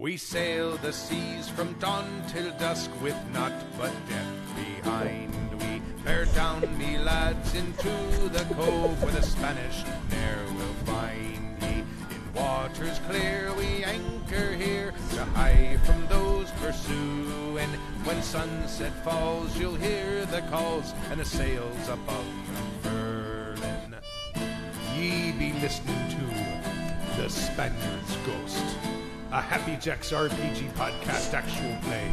We sail the seas from dawn till dusk with naught but death behind. We bear down, me lads, into the cove where the Spanish ne'er will find ye. In waters clear we anchor here to hide from those pursuing. When sunset falls you'll hear the calls and the sails above furling. Ye be listening to The Spaniard's Ghost, a Happy Jacks RPG podcast actual play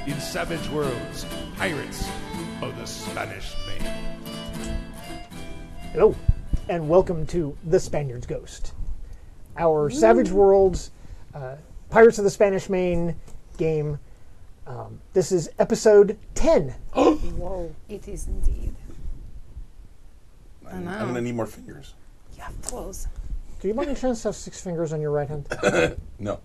in Savage Worlds, Pirates of the Spanish Main. Hello, and welcome to The Spaniard's Ghost, our Savage Worlds, Pirates of the Spanish Main game. This is episode 10. Whoa. It is indeed. I'm going to need more fingers. You have clothes. Do you by any chance have 6 fingers on your right hand? No.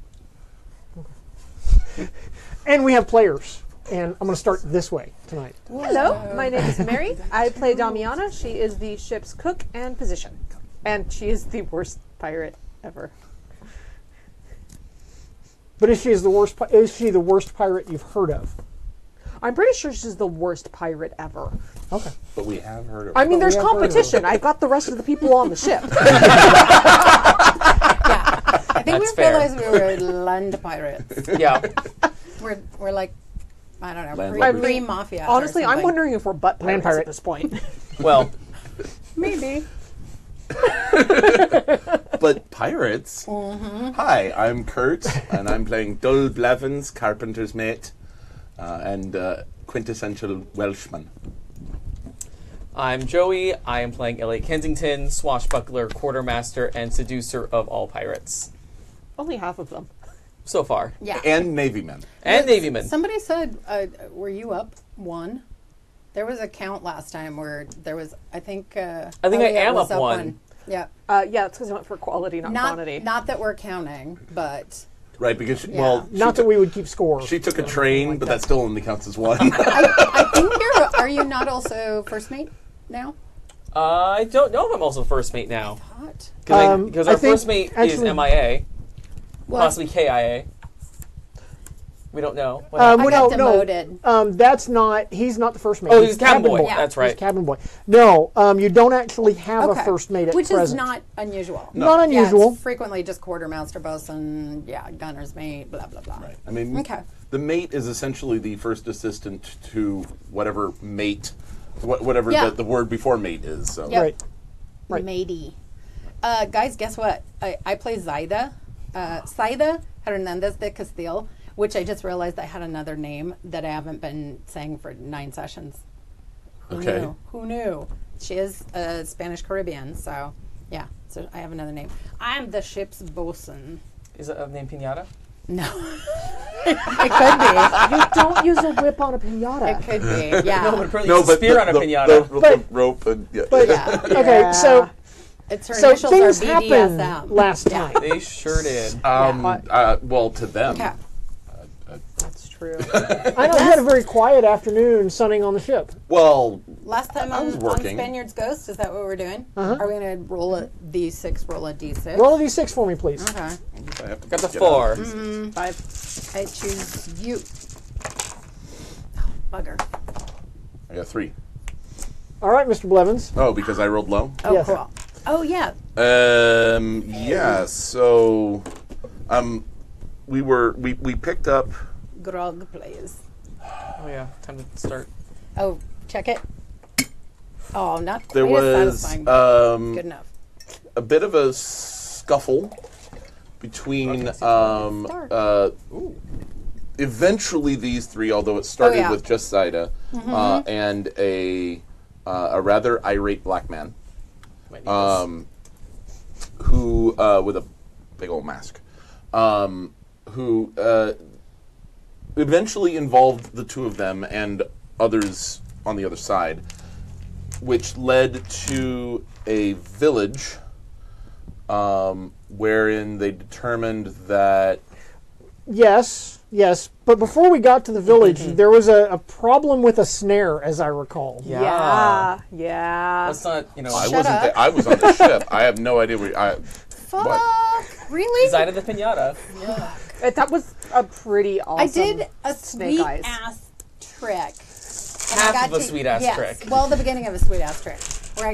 And we have players, and I'm going to start this way tonight. Hello, my name is Mary. I play Damiana. She is the ship's cook and physician. And she is the worst pirate ever. But is she the worst pirate you've heard of? I'm pretty sure she's the worst pirate ever. Okay. But we have heard of I mean, But we there's have heard of competition. I've got the rest of the people on the ship. I think That's we fair. realized we were land pirates. Yeah. We're like, I don't know, Landlubbers. pre-mafia. Honestly, or I'm something. wondering if we're butt Land pirates pirate. at this point. Well, Maybe. But pirates? Mm-hmm. Hi, I'm Kurt, and I'm playing Dull Blevins, Carpenter's mate, and quintessential Welshman. I'm Joey. I am playing Elliot Kensington, swashbuckler, quartermaster, and seducer of all pirates. Only half of them. So far. Yeah. And Navyman. And Navyman. Somebody said, were you up one? There was a count last time where there was, I think... I am it was up one. Yeah. Yeah, it's because I went for quality, not quantity. Not that we're counting, but... Right, because, Yeah. well, Not that we would keep score. she took a train, but that still only counts as one. I think are you not also first mate now? I don't know if I'm also first mate now. What? Because I our think first mate is actually- MIA, What? possibly KIA. We don't know. What I got no, demoted. that's not. He's not the first mate. Oh, he's cabin boy. Yeah. That's He's right. cabin boy. No, you don't actually have Okay. a first mate at Which present. is not unusual. Not unusual. Yeah, it's frequently just quartermaster, bosun, gunner's mate, blah, blah, blah. Right. I mean, Okay. the mate is essentially the first assistant to whatever mate, whatever Yeah. the word before mate is. So. Yep. Right. Matey. Guys, guess what? I play Zaida. Zaida Hernandez de Castile, which I just realized I had another name that I haven't been saying for 9 sessions. Okay. Who knew? She is Spanish Caribbean, so yeah. So I have another name. I'm the ship's bosun. Is it named Pinata? No. It could be. You don't use a whip on a pinata. It could be. Yeah. No, but apparently it's a spear on a pinata. The rope and But Yeah. okay, so It's her so initials things are happened BDSM. last time. They sure did. well, to them. Okay. That's true. I know you had a very quiet afternoon sunning on the ship. Well, Last time I was on working. Spaniard's Ghost, is that what we're doing? Are we going to roll a D6, roll a D6? Roll a d6 for me, please. Okay. I have to Got the get 4. out. 5. I choose you. Oh, bugger. I got 3. All right, Mr. Blevins. Oh, because I rolled low? Oh, Yes. cool. Oh, yeah. Yeah, so we picked up Grog plays. Oh yeah, time to start. Oh, check it. Oh, not quite there as was satisfying. but good enough. a bit of a scuffle between eventually these 3, although it started yeah. with just Zaida, and a rather irate black man. Who with a big old mask, who eventually involved the 2 of them and others on the other side, which led to a village wherein they determined that... Yes, but before we got to the village, there was a problem with a snare, as I recall. Yeah. That's not, I was on the ship. I have no idea where... Fuck. What? Really? Design of the pinata. That was a pretty awesome. I did a snake eyes. sweet-ass trick. And Half I got of a sweet-ass trick. Well, the beginning of a sweet-ass trick. Where I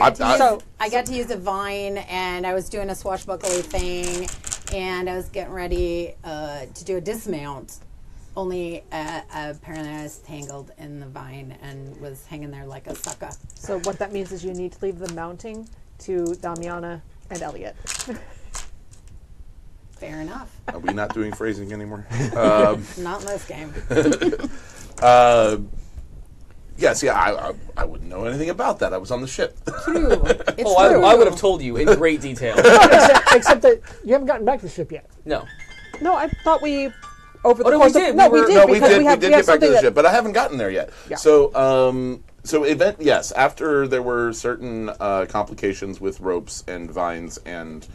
got to use a vine, and I was doing a swashbuckly thing, and I was getting ready to do a dismount. Only apparently I was tangled in the vine and was hanging there like a sucker. So what that means is you need to leave the mounting to Damiana and Elliot. Fair enough. Are we not doing phrasing anymore? Not in this game. Yes, yeah, I wouldn't know anything about that. I was on the ship. True. It's Oh, true. I would have told you in great detail. except that you haven't gotten back to the ship yet. No. No, I thought we over the no, course we of did. no, We we were- did No, we because did. we We have did we have get back to something the that ship, but I haven't gotten there yet. Yeah. So event. Yes, after there were certain complications with ropes and vines and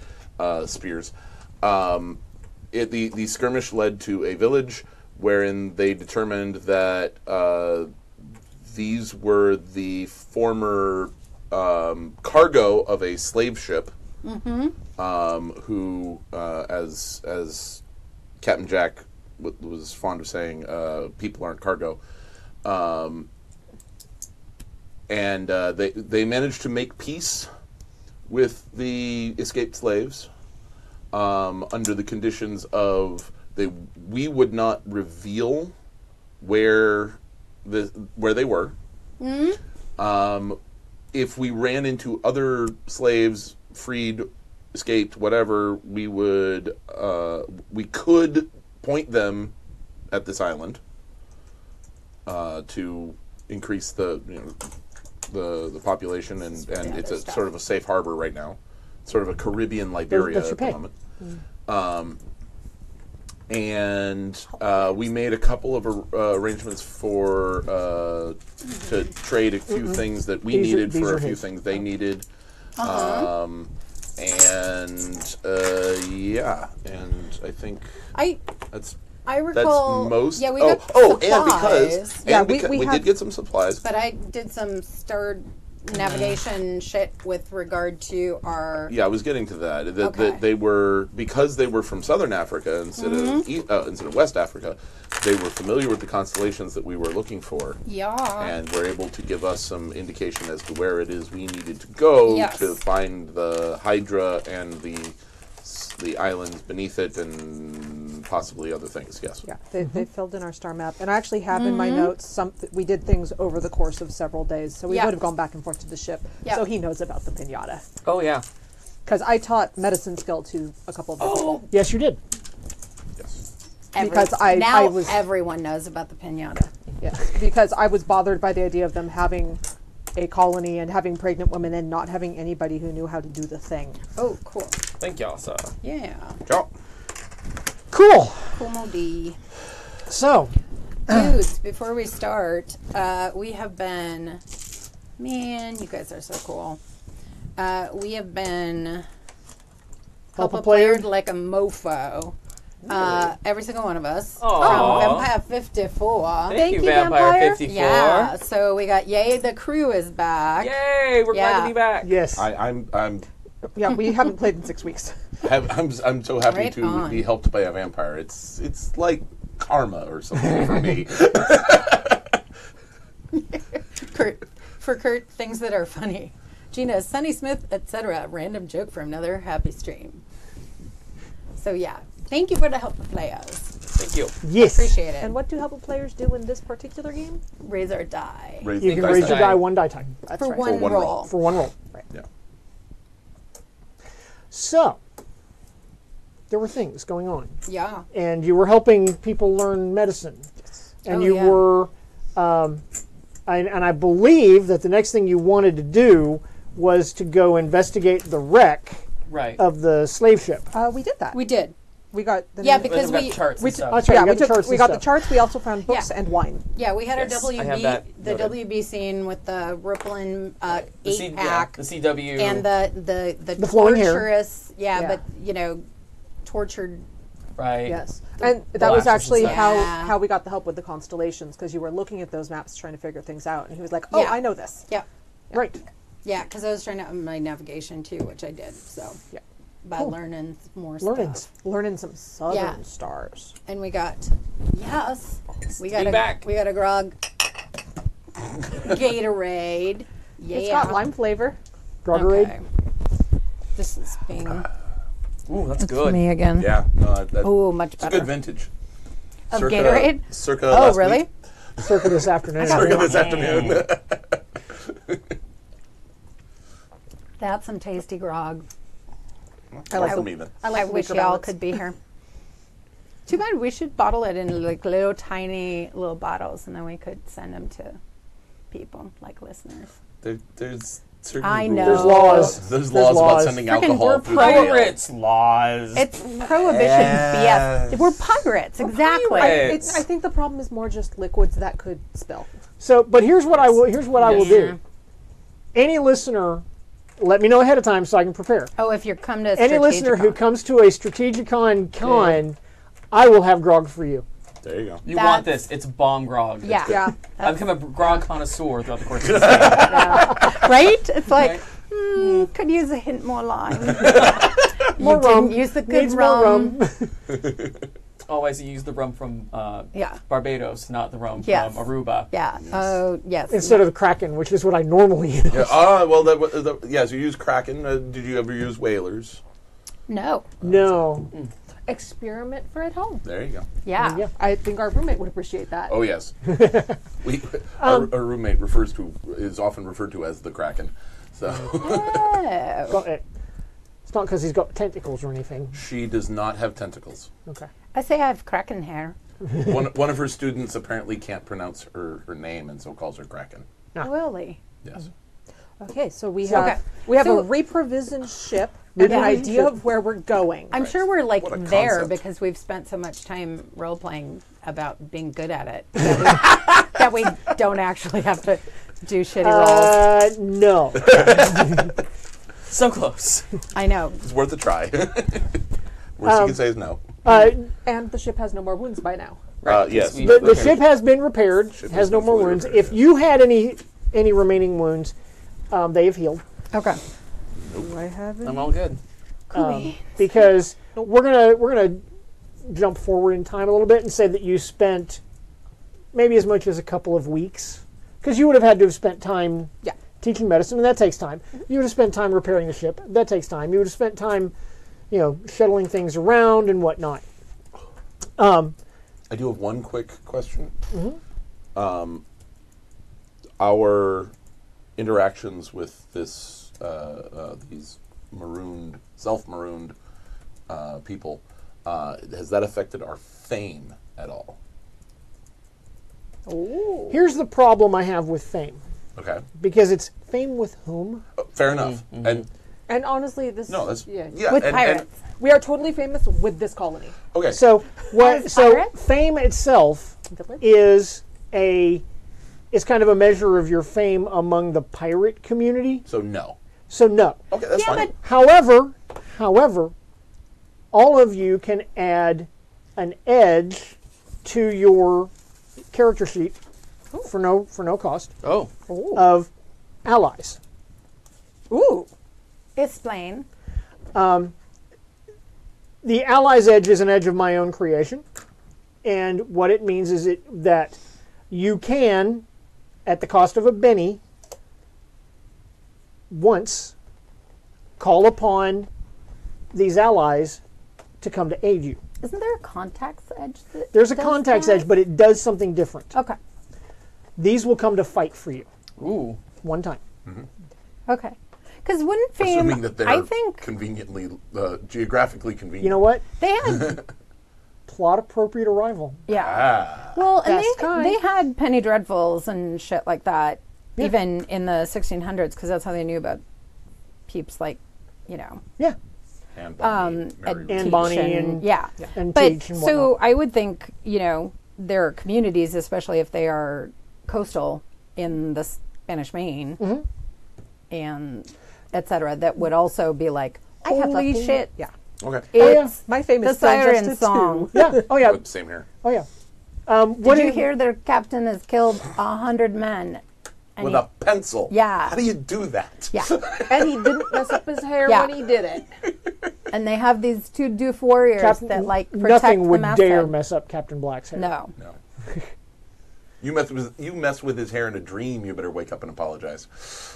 spears, the skirmish led to a village wherein they determined that these were the former cargo of a slave ship. Who, as Captain Jack was fond of saying, people aren't cargo. And they managed to make peace with the escaped slaves under the conditions of we would not reveal where they were. If we ran into other slaves, freed, escaped, whatever, we could point them at this island to increase the population, and it's a sort of a safe harbor right now, sort of a Caribbean Liberia That's your at the pay. moment. And we made a couple of arrangements to trade a few things that we needed for a few things they needed. And I think I recall. that's most. Yeah, we got supplies. and because we did get some supplies. But I did some starred navigation shit with regard to our. Yeah, I was getting to that. Okay. They were, because they were from Southern Africa instead of West Africa, they were familiar with the constellations that we were looking for. Yeah. And were able to give us some indication as to where it is we needed to go to find the Hydra and the islands beneath it and possibly other things. Yes. Yeah, they filled in our star map, and I actually have in my notes we did things over the course of several days, so we would have gone back and forth to the ship. So he knows about the pinata. Oh, yeah. Because I taught medicine skill to a couple of people. Yes, you did. Yes. Because now I was everyone knows about the pinata. yeah, because I was bothered by the idea of them having a colony and having pregnant women and not having anybody who knew how to do the thing. Oh, cool. Thank y'all, sir. Yeah. Ciao. Cool. Cool modi. So, Dudes, before we start, we have been. Man, you guys are so cool. We have been. Help a player player? like a mofo. Every single one of us. Aw. From Vampire 54. Thank you, you, Vampire Vampire. 54. Yeah, so we got Yay, the crew is back. Yay, we're glad to be back. yes. I'm Yeah, we haven't played in 6 weeks. I'm so happy Right to on. be helped by a vampire. It's like karma or something for me. Kurt, things that are funny. Gina, Sunny Smith, etc. Random joke for another happy stream. So yeah, thank you for the help of players. Thank you. Yes. Appreciate it. And what do help players do in this particular game? Raise our die Raise You the can dice. raise your die. die one die time That's for right. one one roll. roll. for one roll. Yeah. So, there were things going on, Yeah. and you were helping people learn medicine, and Oh, you yeah. were, and I believe that the next thing you wanted to do was to go investigate the wreck Right. of the slave ship. We did that. We did. We got the Yeah, name- because we we got charts and stuff. That's right, yeah, you we got the took charts we and got the stuff. charts. We also found books Yeah. and wine. Yeah, we had Yes, our I have that the noted. WB scene with the rippling The 8-pack the CW. and the flowing hair. torturous, Yeah. but tortured. right. Yes, and that was glasses and actually stuff. Yeah. how we got the help with the constellations, because you were looking at those maps trying to figure things out, and he was like, "Oh, Yeah. I know this." Yeah, Right. yeah, because I was trying to my navigation too, which I did. So Yeah. by learning more stuff. Learning some southern stars. And we got we got a grog Gatorade. Yeah. It's got lime flavor. Groggerade. Okay. This is being Ooh, that's good. me again. Yeah. Oh, much It's a better. good vintage. Of Gatorade? Circa Oh, last really? week. Circa this afternoon. Circa this afternoon. That's some tasty grog. I like them even. I wish y'all could be here. Too bad. We should bottle it in like little tiny little bottles, and then we could send them to people like listeners. There's certain I rules. know. There's laws. There's laws about sending Frickin' alcohol we're through the mail. Pirates laws. It's prohibition BS. We're pirates, exactly. Pirates. I think the problem is more just liquids that could spill. So, but here's what I will do. Any listener, let me know ahead of time so I can prepare. Oh, if you're come to Any listener who comes to a Strategicon con, I will have grog for you. There you go. You want this. It's bomb grog. Yeah. Yeah. I've become a grog connoisseur throughout the course of this game. Right? It's like, Right. could use a hint more lime. More you rum. didn't use the good Needs more rum. Always use the rum from Yeah. Barbados, not the rum Yes. from Aruba. Yeah. Oh, yes. Instead of the Kraken, which is what I normally use. Yeah. So you use Kraken. Did you ever use whalers? No. No. Experiment for at home. There you go. Yeah. Yeah. I think our roommate would appreciate that. Oh yes. Our roommate is often referred to as the Kraken. So Oh. Well, it's not because he's got tentacles or anything. she does not have tentacles. Okay. I say I have Kraken hair. One of her students apparently can't pronounce her name and so calls her Kraken. Really? Yes. Okay, so we So- have okay. a So- reprovisioned ship and an idea of where we're going. I'm sure we're like What a there concept. because we've spent so much time role playing about being good at it that we don't actually have to do shitty rolls. No. So close. I know. It's worth a try. Worst you can say is no. And the ship has no more wounds by now. Right, Yes. The ship has been repaired, has no more fully wounds. repaired, If you had any remaining wounds, they have healed. Okay. Do I have it? I'm all good. Because we're gonna jump forward in time a little bit and say that you spent maybe as much as a couple of weeks, because you would have had to have spent time teaching medicine, and that takes time. You would have spent time repairing the ship. That takes time. You would have spent time, shuttling things around and whatnot. I do have one quick question. Our interactions with these self-marooned people, has that affected our fame at all? Oh. Here's the problem I have with fame, Okay. because it's fame with whom? Fair enough. And honestly, this With With pirates. we are totally famous with this colony. Okay. So As pirates? fame itself Village? is kind of a measure of your fame among the pirate community. So no. So no. Okay, that's fine. However, all of you can add an edge to your character sheet for no cost Oh. of allies. Ooh. Explain. The allies edge is an edge of my own creation, and what it means is that you can, at the cost of a penny, once call upon these allies to come to aid you. Isn't there a contact's edge? There's a contact's edge, but it does something different. Okay. These will come to fight for you Ooh. one time. Okay. Because wouldn't fame? Assuming that they're I think conveniently, geographically convenient. You know what? they had. Plot appropriate arrival. Yeah. Well, and Best kind. they had penny dreadfuls and shit like that, even in the 1600s, because that's how they knew about peeps like, Yeah. And Bonnie, Mary and Lou. And Bonnie Teach and- yeah. and But Teach and so whatnot. I would think, there are communities, especially if they are coastal in the Spanish Main and et cetera, that would also be like, I have a holy thing- shit. Yeah. Okay. It's My famous the siren just song. Yeah. Oh yeah. Same here. Oh yeah. Did you hear their captain has killed 100 men? And With he- a pencil. Yeah. How do you do that? Yeah. And he didn't mess up his hair Yeah. when he did it. And And they have these two doof warriors that like protect nothing would the message. dare mess up Captain Black's hair. No. You mess with his hair in a dream, you better wake up and apologize.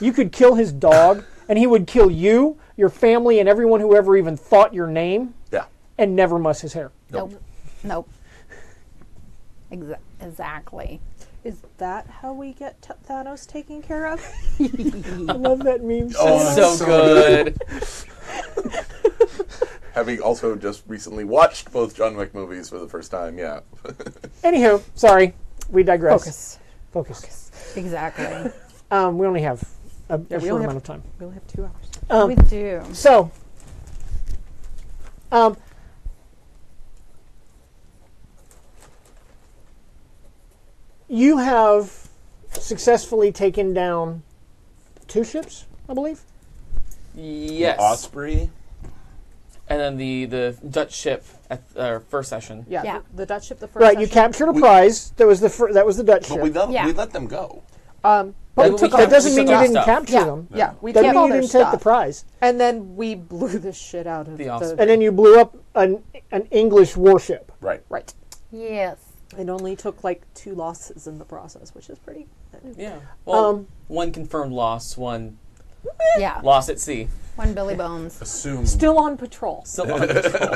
You could kill his dog, and he would kill you, your family, and everyone who ever even thought your name. Yeah. And never muss his hair. Nope. Exactly. Is that how we get Thanos taken care of? I love that meme. So good. Having also just recently watched both John Wick movies for the first time, yeah. Anywho, sorry, we digress. Focus. Exactly. We only have a short amount of time. We only have 2 hours. We do. So, you have successfully taken down 2 ships, I believe. Yes. Osprey. And then the Dutch ship at our first session. Yeah. The Dutch ship, the first Right, session. you captured a prize. That was the Dutch But ship. we let them go. But that doesn't mean you didn't stuff. capture them. Yeah, we Doesn't took mean all you their didn't take the stuff. prize. And then we blew the shit out of The Osprey. And then you blew up an English warship. Right. Right. Yes. It only took like 2 losses in the process, which is pretty. Yeah. Well, one confirmed loss, one Yeah. lost at sea. One Billy Bones. Assumed. Still on patrol. Still on patrol.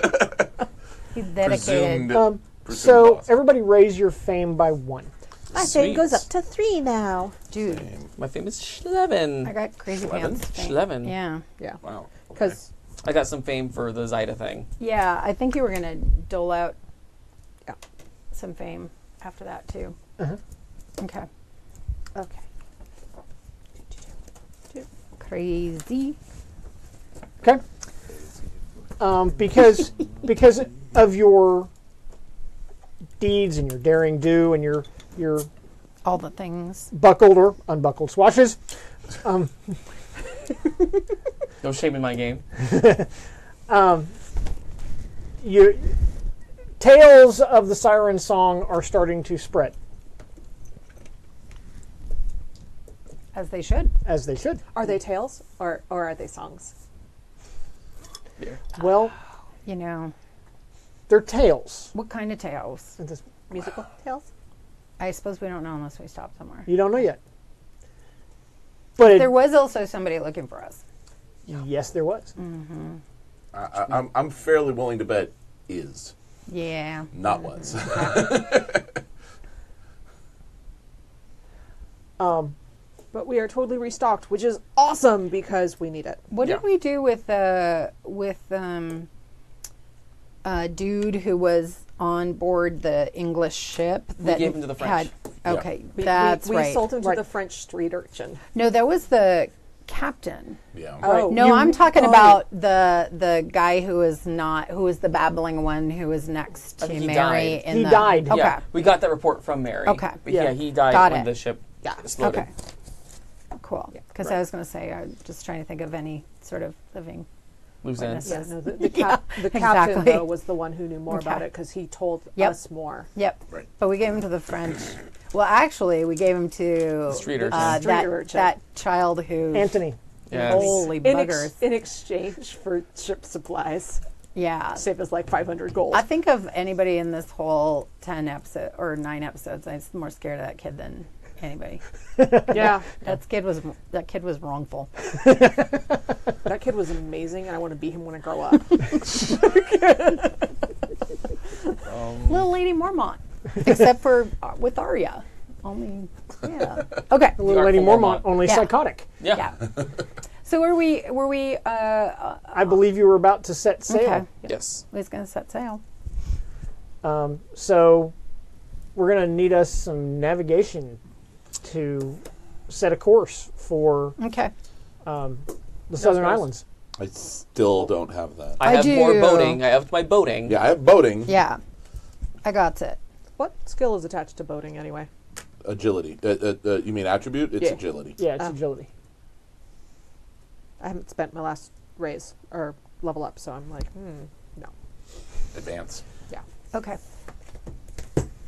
He's dedicated. Presumed So loss. everybody raise your fame by 1. My Sweet. fame goes up to 3 now. Dude, My fame is Schleven. I got crazy Schleven? pants. Schleven. Yeah. Yeah. Wow. Because I got some fame for the Zyda thing. Yeah, I think you were going to dole out Yeah. some fame after that, too. Okay. okay. Crazy. Okay. Because of your deeds and your daring do and your All the things. buckled or unbuckled swashes, No shame in my game. tales of the siren song are starting to spread, As they should. as they should. Are they tales or are they songs? Well, You know, they're tales. what kind of tales? Musical tales? I suppose we don't know unless we stop somewhere. You don't know yet. But There was also somebody looking for us. yes, there was. I'm fairly willing to bet is, Yeah. not was. But we are totally restocked, which is awesome because we need it. What did we do with a dude who was on board the English ship that gave him to the French. Okay, We that's we right. sold him to Right. the French street urchin. No, that was the captain. Yeah. Oh. No, I'm talking about the guy who was the babbling one who was next I to think he Mary. died. In He the, died. Okay. Yeah, we got that report from Mary. Okay. But yeah, he died Got when it. the ship Yeah. exploded. Okay. Cool. Because I was going to say, I'm just trying to think of any sort of living. Loose ends. Yeah, Yes. no, the captain exactly. though was the one who knew more about Okay. it because he told Yep. us more. Yep. Right. But we gave him to the French. Well, actually, we gave him to Street urchin. Street urchin. that child who. Anthony. Yes. Holy buggers. In exchange for ship supplies, Yeah. save us like 500 gold. I think of anybody in this whole 10 episode or 9 episodes, I'm more scared of that kid than anybody. yeah, That kid was wrongful. that kid was amazing, and I want to be him when I grow up. Little Lady Mormont, except for with Arya. Only, yeah. Okay. Little Lady Artful Mormont, Mormont. only Yeah. psychotic. Yeah. Yeah. So were we? I believe you were about to set sail. Okay. Yes. We was gonna set sail. So we're going to need us some navigation to set a course for Okay. the Southern course. Islands. I still don't have that. I I have more do. boating. I have my boating. Yeah, I have boating. Yeah. I got it. What skill is attached to boating anyway? Agility. You mean attribute? It's Yeah. agility. Yeah, it's agility. I haven't spent my last raise or level up, so I'm like, no. Advance. Yeah. Okay.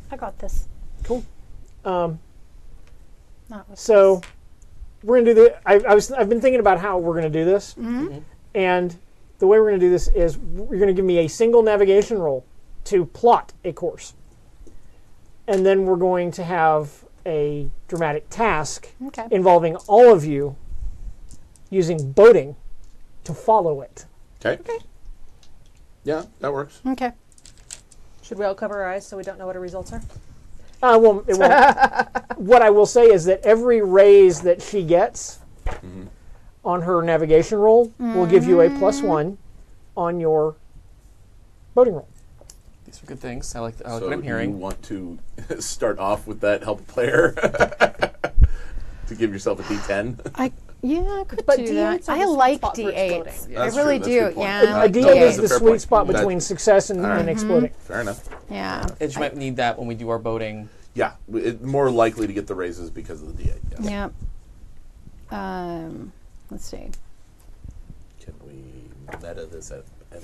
I got this. Cool. Not with So we're going to do the. I've been thinking about how we're going to do this, and the way we're going to do this is you're going to give me a single navigation roll to plot a course. And then we're going to have a dramatic task involving all of you using boating to follow it. Okay. Yeah, that works. Okay. Should we all cover our eyes so we don't know what our results are? Well, it won't. What I will say is that every raise that she gets on her navigation roll will give you a +1 on your boating roll. These are good things. I like So what I'm hearing. you want to start off with that help player to give yourself a D10? I could But do D8s that. are I the sweet like spot for D8s. exploding. I That's really true. That's a do. good point. Yeah, I A like D8 That's is a the fair sweet point. spot That- between success and exploding. Fair enough. Yeah. And you might need that when we do our boating. Yeah, more likely to get the raises because of the D8. Yes. Yeah. Let's see. Can we meta this at any?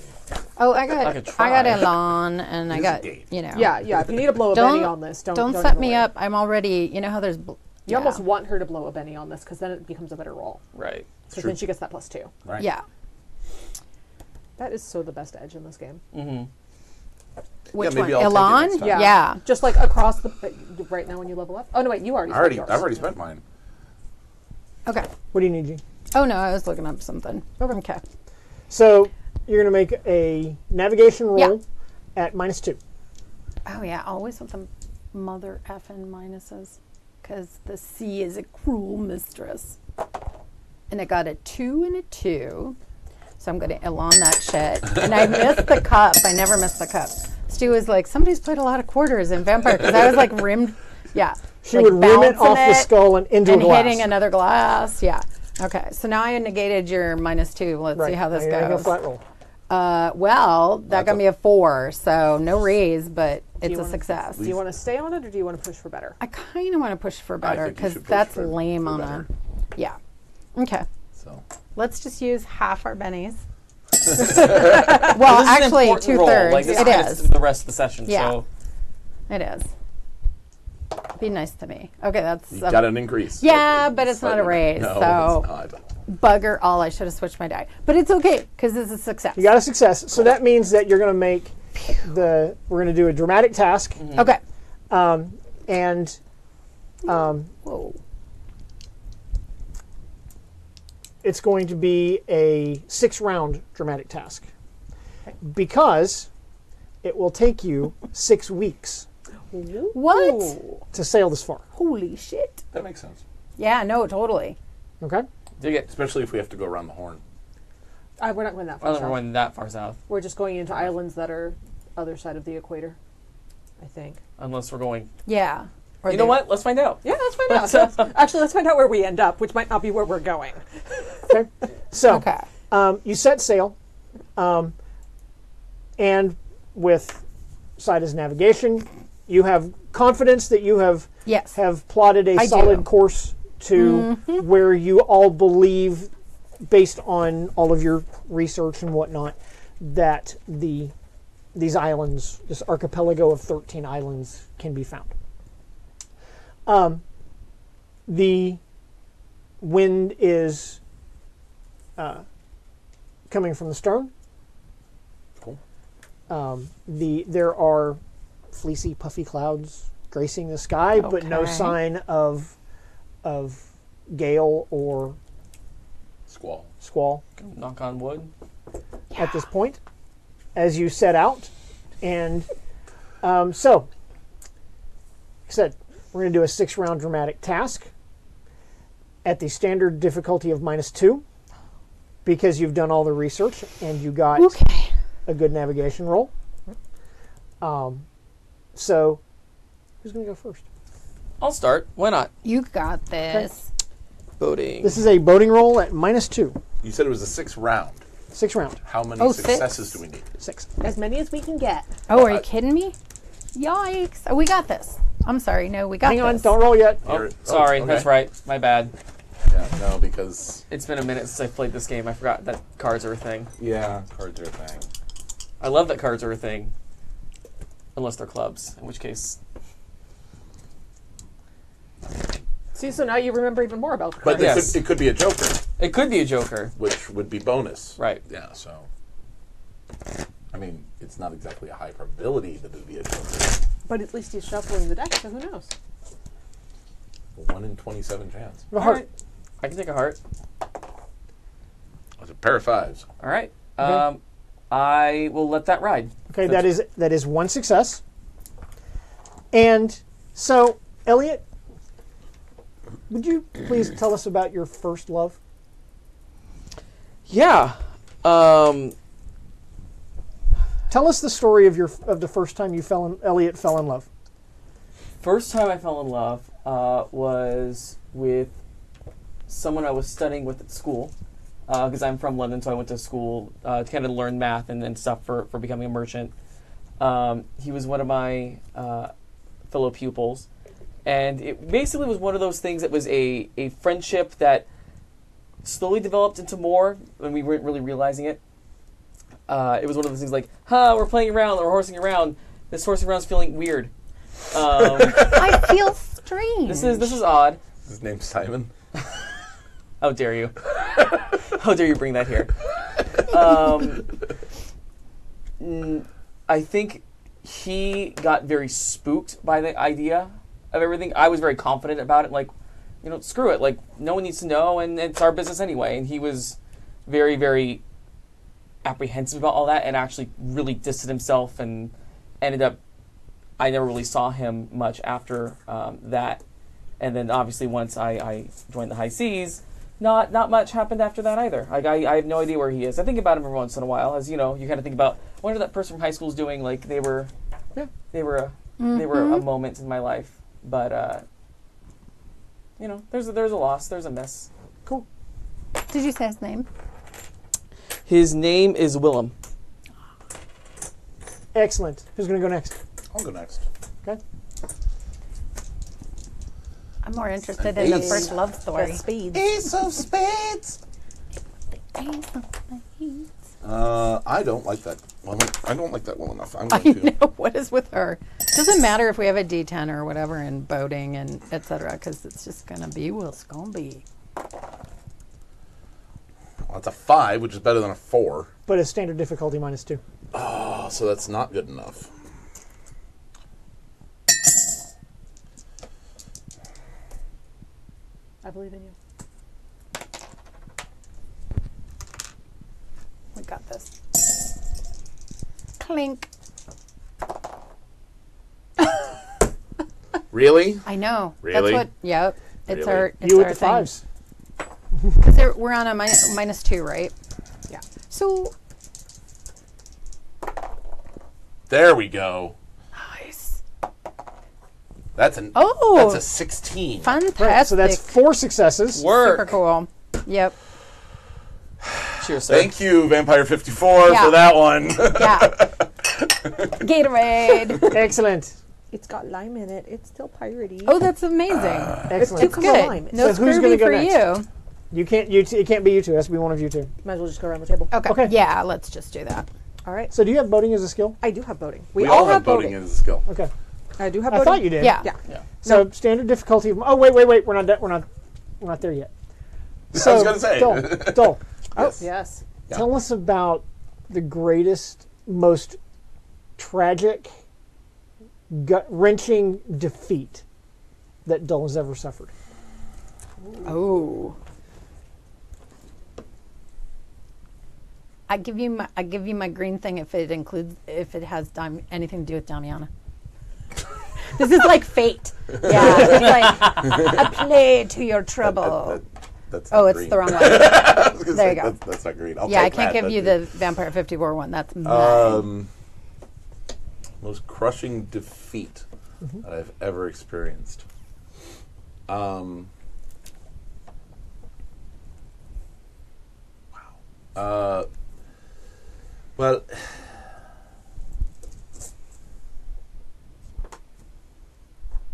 Oh, I could got try. Elon, and I is a got game. Yeah. If you need to blow a Benny on this, don't set even me worry. up. I'm already. You know how there's. You almost want her to blow a Benny on this because then it becomes a better roll. Right. Because then she gets that +2. Right. Yeah. That is so the best edge in this game. Which maybe one? I'll take it Elon? next time. Yeah. Just like across the right now when you level up. Oh no, wait, you already. spent yours. I've already spent mine. Okay. What do you need, G? Oh no, I was looking up something. Okay. So you're going to make a navigation roll Yeah. at -2. Oh yeah, always with the mother effing minuses, because the sea is a cruel mistress. And I got a 2 and a 2, so I'm going to Elon that shit. And I missed the cup. I never missed the cup. Stu was like, somebody's played a lot of quarters in Vampire, because I was like rimmed. Yeah. She like would rim it bouncing off the skull and into and a glass. hitting another glass. Yeah. Okay, so now I negated your -2. Let's see how this Now you're gonna goes. go flat roll. Well, that got me a 4, so no raise, but it's you a wanna- success. Do you want to stay on it or do you want to push for better? I kind of want to push for better think you because should push that's for lame on better. a. Yeah. Okay. So Let's just use half our bennies. Well, This is an actually, important role. 2/3. Like, this It gets is. the rest of the session. Yeah. So It is. Be nice to me. Okay, that's. you got an increase. Yeah, but it's not a raise, No, so- it's not. Bugger all. I should have switched my die. But it's okay because this is a success. You got a success. So that means that you're going to make we're going to do a dramatic task. Okay. And Whoa. it's going to be a 6-round dramatic task because it will take you 6 weeks What? to sail this far. Holy shit. That makes sense. Yeah, no, totally. Okay? dig it. Especially if we have to go around the horn. We're not going that I far don't think we're south. going that far south, We're just going into islands that are other side of the equator, I think. unless we're going. Yeah. Or You know they- what? Let's find out. Yeah, let's find out. Actually, let's find out where we end up, which might not be where we're going. Okay? So Okay. you set sail, and with Sida's navigation, you have confidence that you have Yes. plotted a I solid do. course to where you all believe, based on all of your research and whatnot, that these islands, this archipelago of 13 islands, can be found. The wind is coming from the stern. Cool. There are fleecy, puffy clouds gracing the sky, but no Okay. sign of gale or Squall. squall Knock on wood. at this point as you set out. And so, like I said, we're going to do a 6-round dramatic task at the standard difficulty of -2 because you've done all the research and you got Okay. a good navigation roll. So, who's going to go first? I'll start. Why not? You got this. Boating. This is a boating roll at -2. You said it was a 6 round. 6 round. How many Oh, successes 6. do we need? 6. As many as we can get. Oh, are you kidding me? Yikes. Oh, we got this. I'm sorry. No, we got Hang on, this. don't roll yet. Oh, Here- sorry. okay. That's right. My bad. Yeah, no, because It's been a minute since I played this game. I forgot that cards are a thing. cards are a thing. I love that cards are a thing. Unless they're clubs, in which case... See, so now you remember even more about But cards. Yes. it could be a joker, It could be a joker. which would be bonus. Right. Yeah, so. I mean, it's not exactly a high probability that it'd be a Joker. But at least he's shuffling the deck, so who knows? 1 in 27 chance. A heart. Right. I can take a heart. It's a pair of 5s. All right. Okay. I will let that ride. Okay, that is one success. And so, Elliot, would you please tell us about your first love? Yeah. Tell us the story of the first time Elliot fell in love. First time I fell in love was with someone I was studying with at school, because I'm from London, so I went to school to kind of learn math and stuff for becoming a merchant. He was one of my fellow pupils, and it basically was one of those things that was a friendship that slowly developed into more when we weren't really realizing it. It was one of those things like, we're playing around, we're horsing around. This horsing around's feeling weird. I feel strange. This is odd. Is his name Simon? How dare you? How dare you bring that here? I think he got very spooked by the idea of everything. I was very confident about it. Like, screw it. Like, no one needs to know, and it's our business anyway. And he was very, very apprehensive about all that and actually really distanced himself and ended up, I never really saw him much after that. And then obviously once I joined the High Seas, not much happened after that either. Like I have no idea where he is. I think about him every once in a while, as you kind of think about, I wonder what that person from high school is doing. Like they were a moment in my life. But there's a loss, there's a miss. Cool. Did you say his name? His name is Willem. Excellent. Who's going to go next? I'll go next. Okay. I'm more interested in the first love story. Speeds. Ace of Spades. I don't like that. Well, I don't like that well enough. I'm going to. know what is with her. Doesn't matter if we have a D10 or whatever in boating and etc. Because it's just gonna be what it's gonna be. Well, that's a 5, which is better than a 4. But it's standard difficulty -2. Oh, so that's not good enough. I believe in you. We got this. Clink. Really? I know. Really? That's what. Yep. It's Really? our. It's You our with the thing. 5s. Because we're on a -2, right? Yeah. So There we go. nice. That's a 16. Fantastic. Right, so that's 4 successes. Super cool. Yep. Cheers, sir. Thank you, Vampire 54, Yeah. for that one. Yeah. Gatorade. Excellent. It's got lime in it. It's still piratey. Oh, that's amazing. Excellent. It's good. lime. No So who's scurvy gonna go for next? you. You can't. It can't be you two. It has to be one of you two. Might as well just go around the table. Okay. Okay. Yeah, let's just do that. All right. So do you have boating as a skill? I do have boating. We all have boating as a skill. Okay. I do have I boating. thought you did. Yeah. Yeah. So standard difficulty. Oh wait. We're not there yet. So, I was going to say. Dole. Oh, Yes. yes. Yeah. Tell us about the greatest, most tragic, gut-wrenching defeat that Dole has ever suffered. Oh. I give you my green thing if it has anything to do with Damiana. This is like fate. Yeah, it's like a play to your trouble. That's Oh, not it's green. the wrong one. I was gonna There say, you go. That's not green. I'll Yeah, I take can't that. give you That's the Vampire 54 one. That's mine. Most crushing defeat that I've ever experienced. Wow. Well,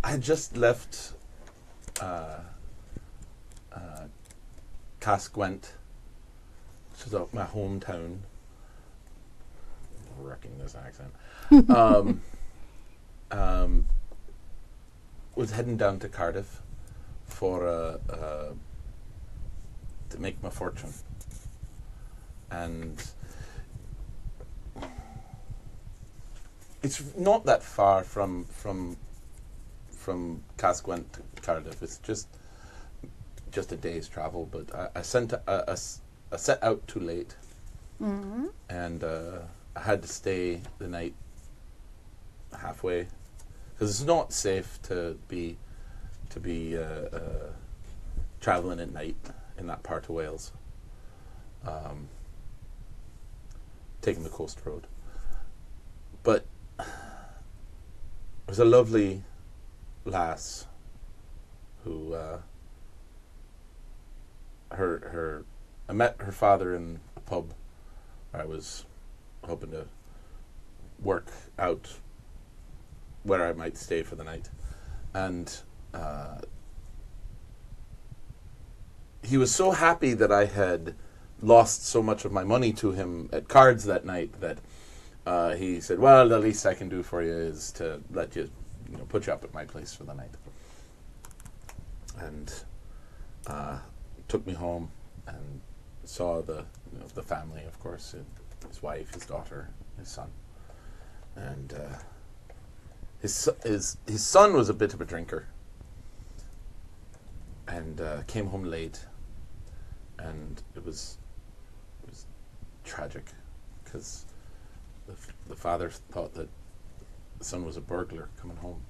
I just left Casquent, which is my hometown. Wrecking this accent. Was heading down to Cardiff for to make my fortune, and It's not that far from Casquent to Cardiff. It's just a day's travel. But I set out too late, and I had to stay the night halfway because it's not safe to be traveling at night in that part of Wales. Taking the coast road, but it was a lovely lass who I met her father in a pub where I was hoping to work out where I might stay for the night, and he was so happy that I had lost so much of my money to him at cards that night that he said, well, the least I can do for you is to let you, put you up at my place for the night. And took me home and saw the family, of course, his wife, his daughter, his son. And his son was a bit of a drinker and came home late, and it was tragic because the father thought that the son was a burglar coming home.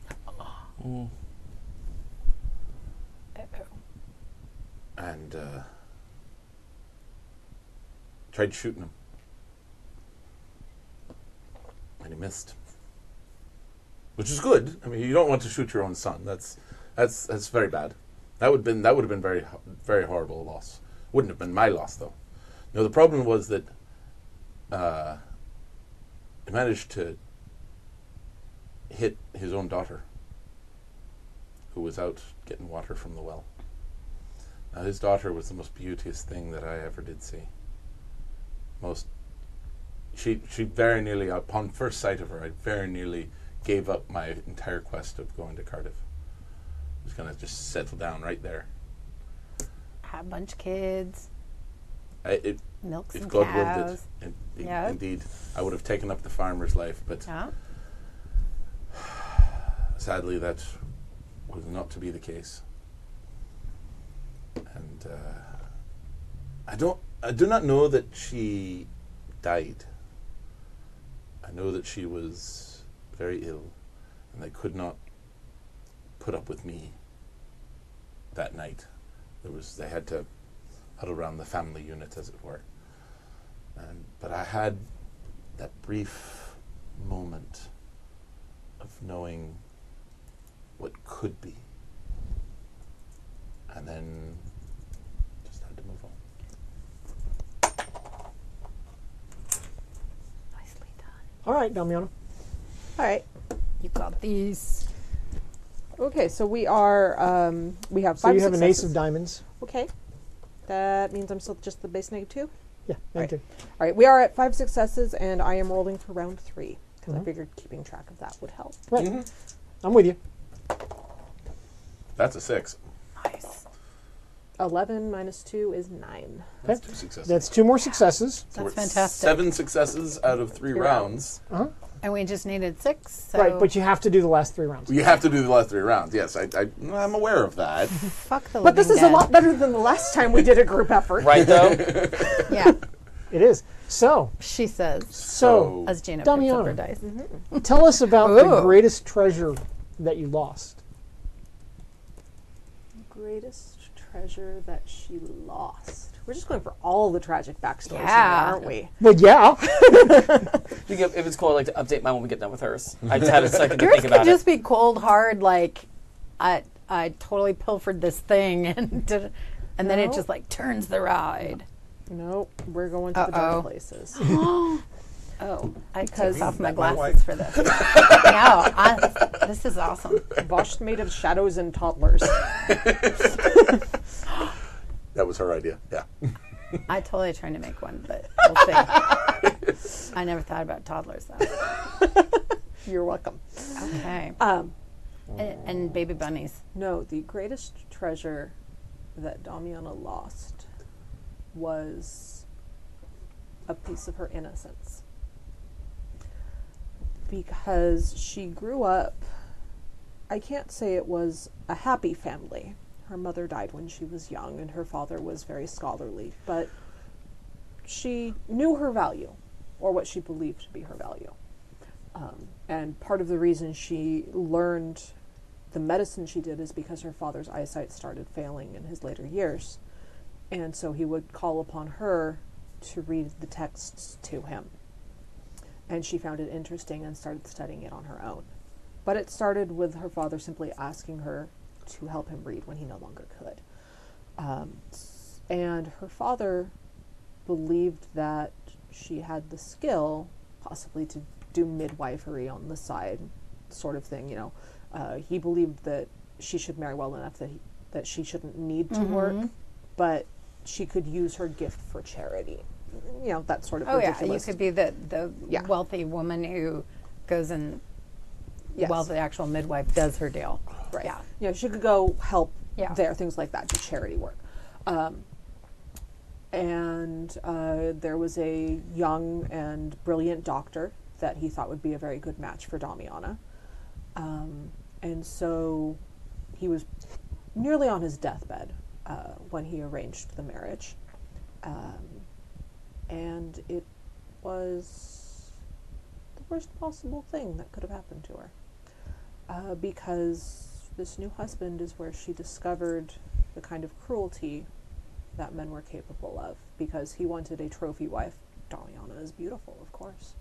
And tried shooting him, and he missed, which is good. I mean, you don't want to shoot your own son. That's very bad. That would have been very, very horrible loss. Wouldn't have been my loss though. No, the problem was that he managed to hit his own daughter, who was out getting water from the well. Now, his daughter was the most beauteous thing that I ever did see. She very nearly, upon first sight of her, I very nearly gave up my entire quest of going to Cardiff. I was going to just settle down right there. Have a bunch of kids. Milk some if God cows. willed it, indeed, I would have taken up the farmer's life, but sadly that was not to be the case. And I do not know that she died. I know that she was very ill, and they could not put up with me that night. They had to huddle around the family unit, as it were. But I had that brief moment of knowing what could be, and then just had to move on. Nicely done. All right, Damiana. All right. You got these. Okay, so we are, we have 5 So you have successes. an ace of diamonds. Okay. That means I'm still just the base -2? Yeah, All right. -2. All right, we are at 5 successes, and I am rolling for round 3, because I figured keeping track of that would help. Right. I'm with you. That's a 6. Nice. 11 minus 2 is 9. That's 2 successes. That's 2 more successes. So we're That's at fantastic. 7 successes out of 3 rounds. And we just needed 6. So Right, but you have to do the last 3 rounds. You have to do the last 3 rounds. Yes, I'm aware of that. fuck the But this is living a lot better than the last time we did a group effort. Right, though? dead. Yeah, It is. So, she says. so As Gina picks up her Damiana, dice. tell us about the Ooh. greatest treasure that you lost. Greatest treasure that she lost. We're just going for all the tragic backstories Yeah. here, aren't we? But yeah, If it's cool, I'd like to update mine when we get done with hers. I just had a second to Yours think could about just it. be cold hard, like I totally pilfered this thing, and then it No. just like turns the ride. Nope, we're going to the dark places. Oh, I took off my That my glasses wife? for this. No, this is awesome. Vosh made of shadows and toddlers. That was her idea. Yeah. I totally trying to make one, but we'll see. I never thought about toddlers though. You're welcome. Okay. And baby bunnies. No, the greatest treasure that Damiana lost was a piece of her innocence. because she grew up, I can't say it was a happy family. Her mother died when she was young, and her father was very scholarly, but she knew her value, or what she believed to be her value. And part of the reason she learned the medicine she did is because her father's eyesight started failing in his later years. And so he would call upon her to read the texts to him. And she found it interesting and started studying it on her own. But it started with her father simply asking her to help him read when he no longer could. And her father believed that she had the skill, possibly to do midwifery on the side, sort of thing, you know. He believed that she should marry well enough that she shouldn't need to work, but she could use her gift for charity. You know, that sort of ridiculous. Yeah, you could be the wealthy woman who goes and, while the actual midwife does her deal. Right. Yeah. You know, she could go help there, things like that, do charity work. And there was a young and brilliant doctor that he thought would be a very good match for Damiana. And so he was nearly on his deathbed when he arranged the marriage. And it was the worst possible thing that could have happened to her. Because this new husband is where she discovered the kind of cruelty that men were capable of, because he wanted a trophy wife. Damiana is beautiful, of course.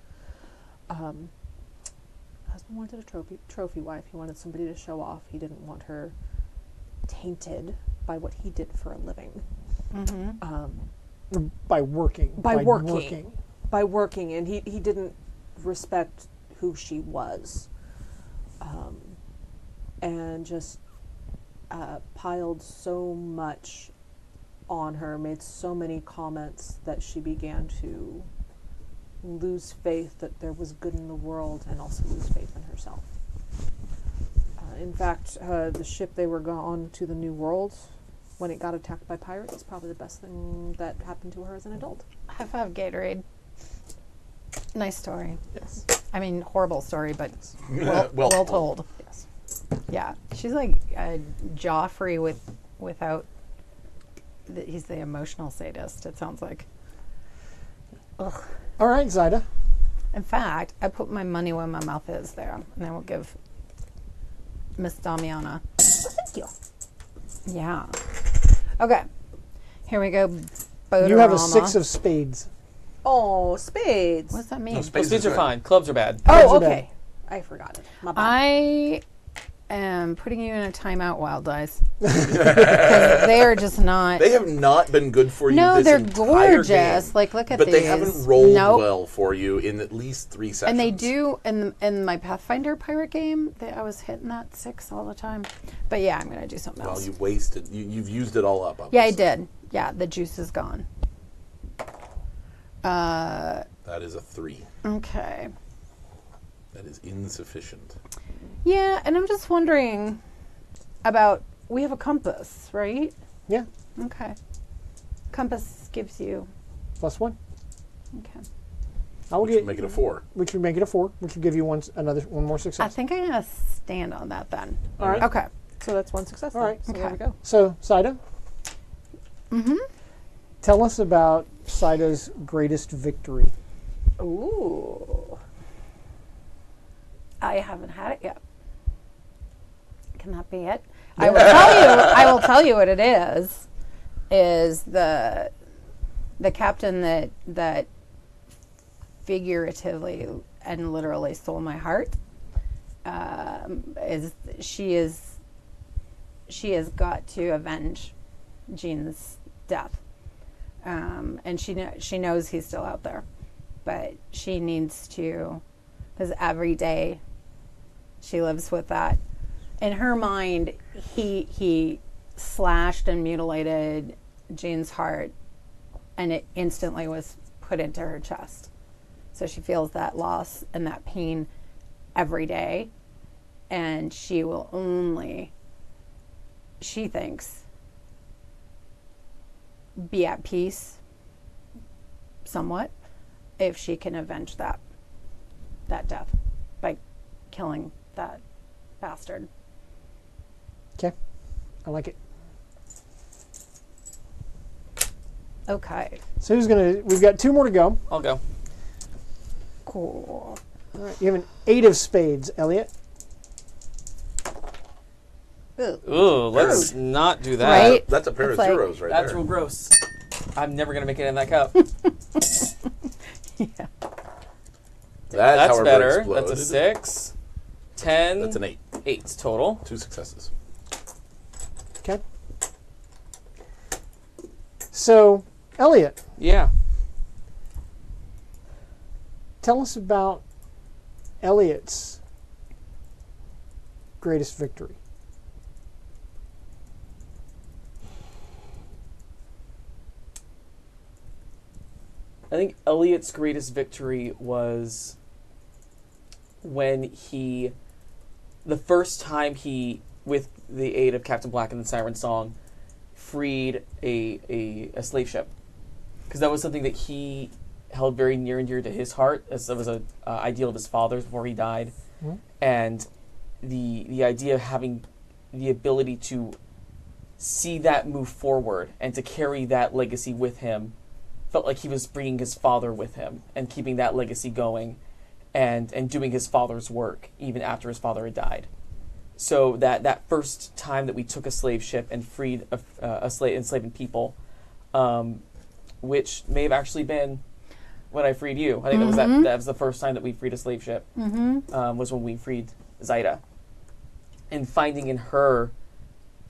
Husband wanted a trophy wife. He wanted somebody to show off. He didn't want her tainted by what he did for a living. By working. By working, and he didn't respect who she was. And just piled so much on her, made so many comments that she began to lose faith that there was good in the world, and also lose faith in herself. In fact, the ship they were on to the New World, when it got attacked by pirates, is probably the best thing that happened to her as an adult. High five, Gatorade. Nice story. Yes. I mean, horrible story, but well told. Yes. Yeah, she's like Joffrey without. He's the emotional sadist. It sounds like. Ugh. All right, Zaida. In fact, I put my money where my mouth is there, and I will give Miss Damiana. Thank you. Yeah. Okay. Here we go. You have a 6 of spades. Oh, spades. What does that mean? No, Spades are fine. Clubs are bad. Oh, okay. I forgot it. My bad. I am putting you in a timeout, Wild Dice. Because they are just not. They have not been good for you. No, this they're entire gorgeous. game, Like, look at but these. they haven't rolled Nope. well for you in at least 3 sessions. And they do in my Pathfinder pirate game. I was hitting that 6 all the time. But yeah, I'm gonna do something else. Well, you've wasted. You've used it all up. Yeah, I obviously. did. Yeah, the juice is gone. That is a 3. Okay. That is insufficient. Yeah, and I'm just wondering about. We have a compass, right? Yeah. Okay. Compass gives you. +1. Okay. I will Which would make it a 4. Which would make it a 4, which would give you one more success. I think I'm gonna stand on that then. All right. Okay. So that's one success. All right. So Okay. there we go. So, Saida. Tell us about Saida's greatest victory. Ooh. I haven't had it yet. Can that be it? I will tell you. I will tell you what it is. Is the captain that figuratively and literally stole my heart. She has got to avenge Jean's death, and she knows he's still out there, but she needs to, because every day she lives with that in her mind. He slashed and mutilated Jean's heart, and it instantly was put into her chest. So she feels that loss and that pain every day, and she will only, she thinks, be at peace somewhat if she can avenge that death killing that bastard. Okay. I like it. Okay. So who's going to... We've got 2 more to go. I'll go. Cool. All right. You have an 8 of spades, Elliot. Ooh, let's not do that. Right? That's a pair It's of like- zeros right That's there. real gross. I'm never going to make it in that cup. Yeah. That's That's how better. exploded. That's a 6. 10. That's an 8. 8 total. 2 successes. Okay. So, Elliot, Yeah. tell us about Elliot's greatest victory. I think Elliot's greatest victory was when he, the first time he, with the aid of Captain Black and the Siren Song, freed a slave ship. Because that was something that he held very near and dear to his heart, as that was an ideal of his father's before he died. Mm-hmm. And the idea of having the ability to see that move forward and to carry that legacy with him felt like he was bringing his father with him and keeping that legacy going and doing his father's work even after his father had died. So that first time that we took a slave ship and freed enslaving people, which may have actually been when I freed you. I think that was the first time that we freed a slave ship, was when we freed Zaida. And finding in her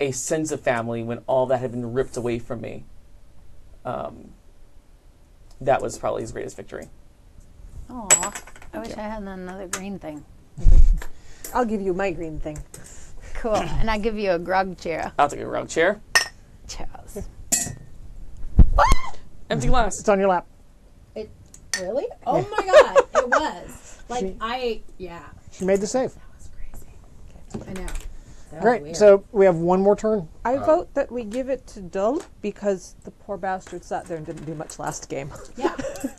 a sense of family when all that had been ripped away from me. That was probably his greatest victory. Aw, I wish I had another green thing. I'll give you my green thing. Cool. And I give you a grog chair. I'll take a round chair. Cheers. Empty glass. It's on your lap. It really? Oh my god, it was. Like She- She made the save. That was crazy. I know. That was Great. weird. So we have one more turn. I vote that we give it to Dull because the poor bastard sat there and didn't do much last game. yeah.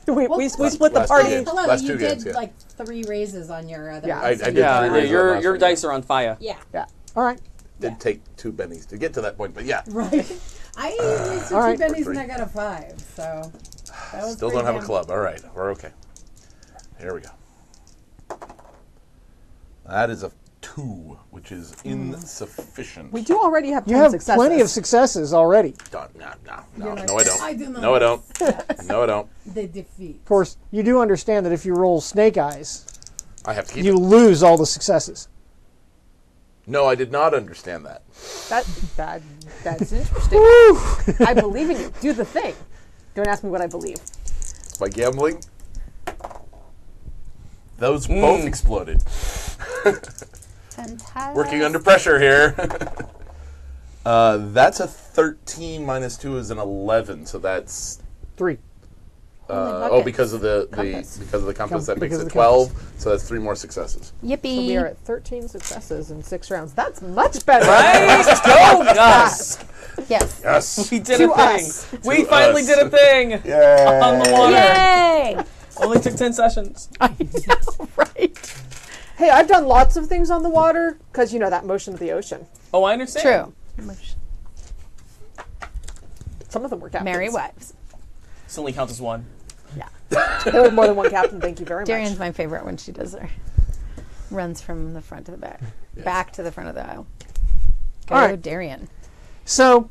we split the last party. game. Hello, Last you two did games, yeah. like 3 raises on your other. Yeah, I did Yeah, 3 raises on your last your one, dice are on fire. Yeah. Yeah. All right. Did take 2 bennies to get to that point, but yeah. Right. I wasted all right. 2 pennies Three. and I got a 5. So that was Still pretty don't have a damn- club. All right, we're okay. Here we go. That is a 2, which is insufficient. We do already have 10 You have successes. plenty of successes already. No, You're like, no, I don't. I do not. No, I don't. Yes. No, I don't. The defeat. Of course, you do understand that if you roll snake eyes, I have to keep you it. lose all the successes. No, I did not understand that. That's interesting. I believe in you. Do the thing. Don't ask me what I believe. By gambling, those both exploded. Fantastic. Working under pressure here. That's a 13 minus 2 is an 11, so that's 3. because of the Compass. because of the compass that makes Because of it the 12. So that's 3 more successes. Yippee. So we are at 13 successes in 6 rounds. That's much better. Right? Go, Gus! Yes. Yes. We did To a thing. us. We To finally us. did a thing. Yay. On the water. Yay! Only took 10 sessions. I know, right? Hey, I've done lots of things on the water because, that motion of the ocean. Oh, I understand. True. Some of them were captains. Merry wives. This only counts as 1. There was more than one captain. Thank you very Darian's much. my favorite when she does her runs from the front to the back, back to the front of the aisle. Go, All right. Darian. So,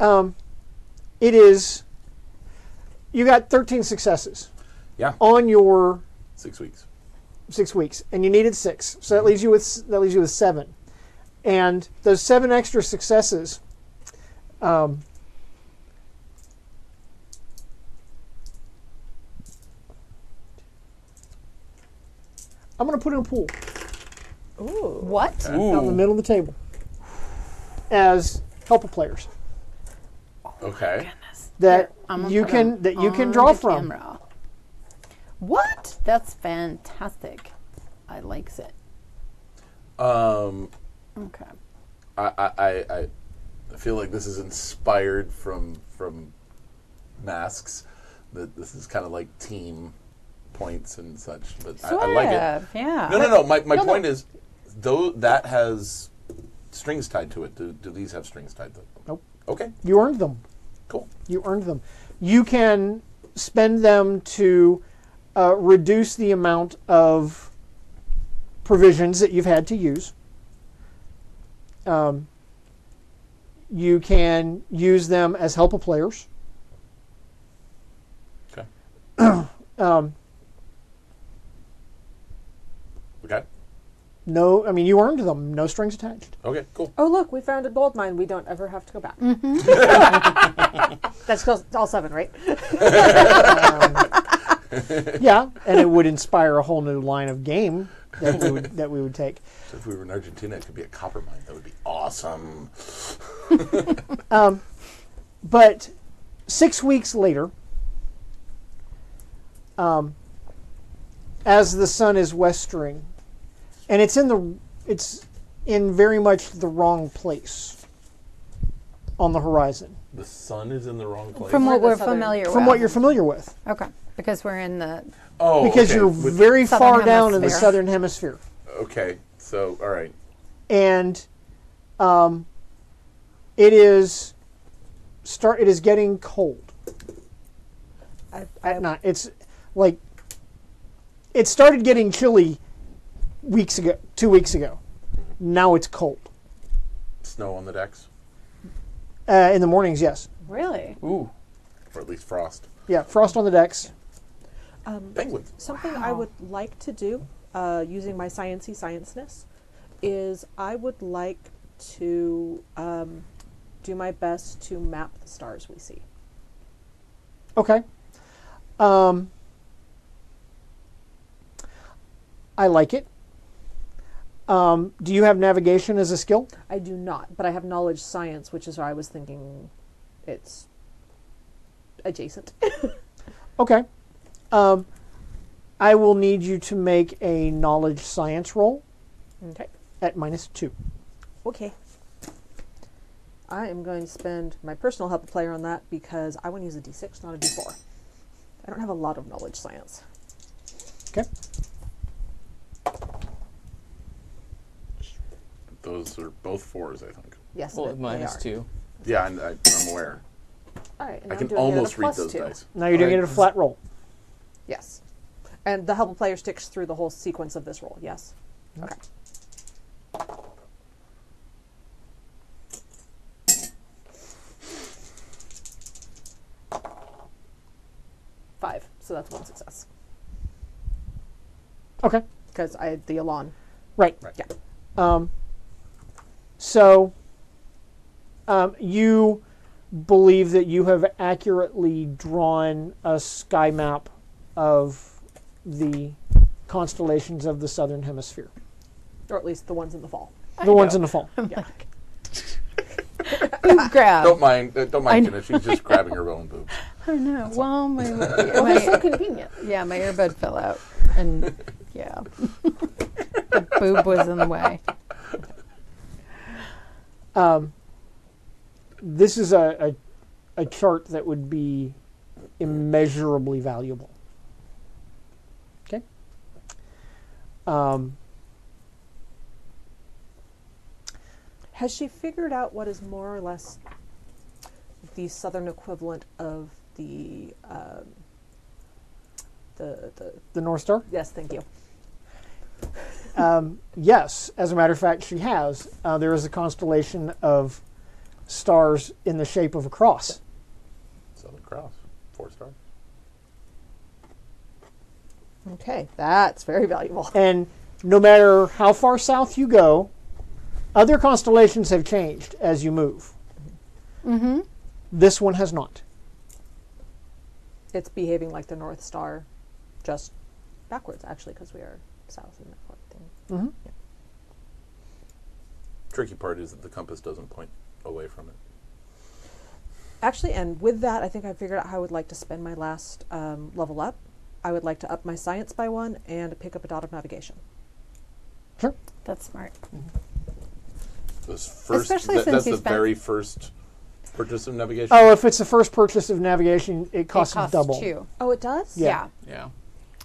it is. You got 13 successes Yeah. on your 6 weeks. 6 weeks, and you needed 6, so that leaves you with 7. And those 7 extra successes. I'm going to put in a pool What? out in the middle of the table as helper players Okay. that I'm gonna you put can 'em on draw the from. camera. What? That's fantastic. I likes it. Um, Okay. I feel like this is inspired from masks. That this is kind of like team points and such, but Sort I like it. of, yeah. No. My point is, though that has strings tied to it. Do these have strings tied to them? Nope. Okay. You earned them. Cool. You earned them. You can spend them to reduce the amount of provisions that you've had to use. You can use them as help of players. Okay. Um, Okay. no, I mean, you earned them. No strings attached. Okay. Cool. Oh, look, we found a gold mine. We don't ever have to go back. That's all 7, right? Yeah, and it would inspire a whole new line of game that we would take. So if we were in Argentina, it could be a copper mine. That would be awesome. But 6 weeks later, as the sun is westering, and it's in very much the wrong place on the horizon. The sun is in the wrong place. From what the we're southern- familiar with. From what you're familiar with. Okay. Because we're in the... Because you're very Southern far down in the hemisphere. southern hemisphere. Okay. So, all right. And it is getting cold at night. It's like it started getting chilly 2 weeks ago. Now it's cold. Snow on the decks, In the mornings, yes. Really? Ooh. or at least frost. Yeah, frost on the decks. Penguins. Something I would like to do, using my scienceness, is I would like to do my best to map the stars we see. Okay. I like it. Do you have navigation as a skill? I do not, but I have knowledge science, which is why I was thinking it's adjacent. Okay. I will need you to make a knowledge science roll Okay. at -2. Okay. I am going to spend my personal help player on that because I want to use a D6, not a D4. I don't have a lot of knowledge science. Okay. Those are both 4s, I think. Yes, Well, they minus are. 2. Yeah, I'm aware. All right, and I I'm can doing it at a almost read +2. those dice. Now you're doing it at a flat roll. Yes. And the help player sticks through the whole sequence of this roll, yes? Okay. Five, so that's 1 success. Okay. Because I had the Elan. Right. Yeah. So you believe that you have accurately drawn a sky map of the constellations of the southern hemisphere. Or at least the ones in the fall. The ones in the fall. Yeah. Boob grab. Don't mind Tina. She's just grabbing her own boobs. I know. Well, my They're so convenient. yeah, my earbud fell out, and yeah, the boob was in the way. This is a chart that would be immeasurably valuable. Okay. Has she figured out what is more or less the southern equivalent of the North Star? yes, thank you. Yes, as a matter of fact, she has. There is a constellation of stars in the shape of a cross. Southern Cross, 4 stars. Okay, that's very valuable. And no matter how far south you go, other constellations have changed as you move. Mm-hmm. This one has not. It's behaving like the North Star, just backwards, actually, because we are south in that part thing. Mm-hmm. Yeah. Tricky part is that the compass doesn't point away from it. Actually, and with that, I think I figured out how I would like to spend my last level up. I would like to up my science by 1 and pick up a dot of navigation. Sure. That's smart. Those first, Especially since that's you the spent- very first purchase of navigation. Oh, if it's the first purchase of navigation, it costs it costs double. 2. Oh, it does? Yeah. Yeah.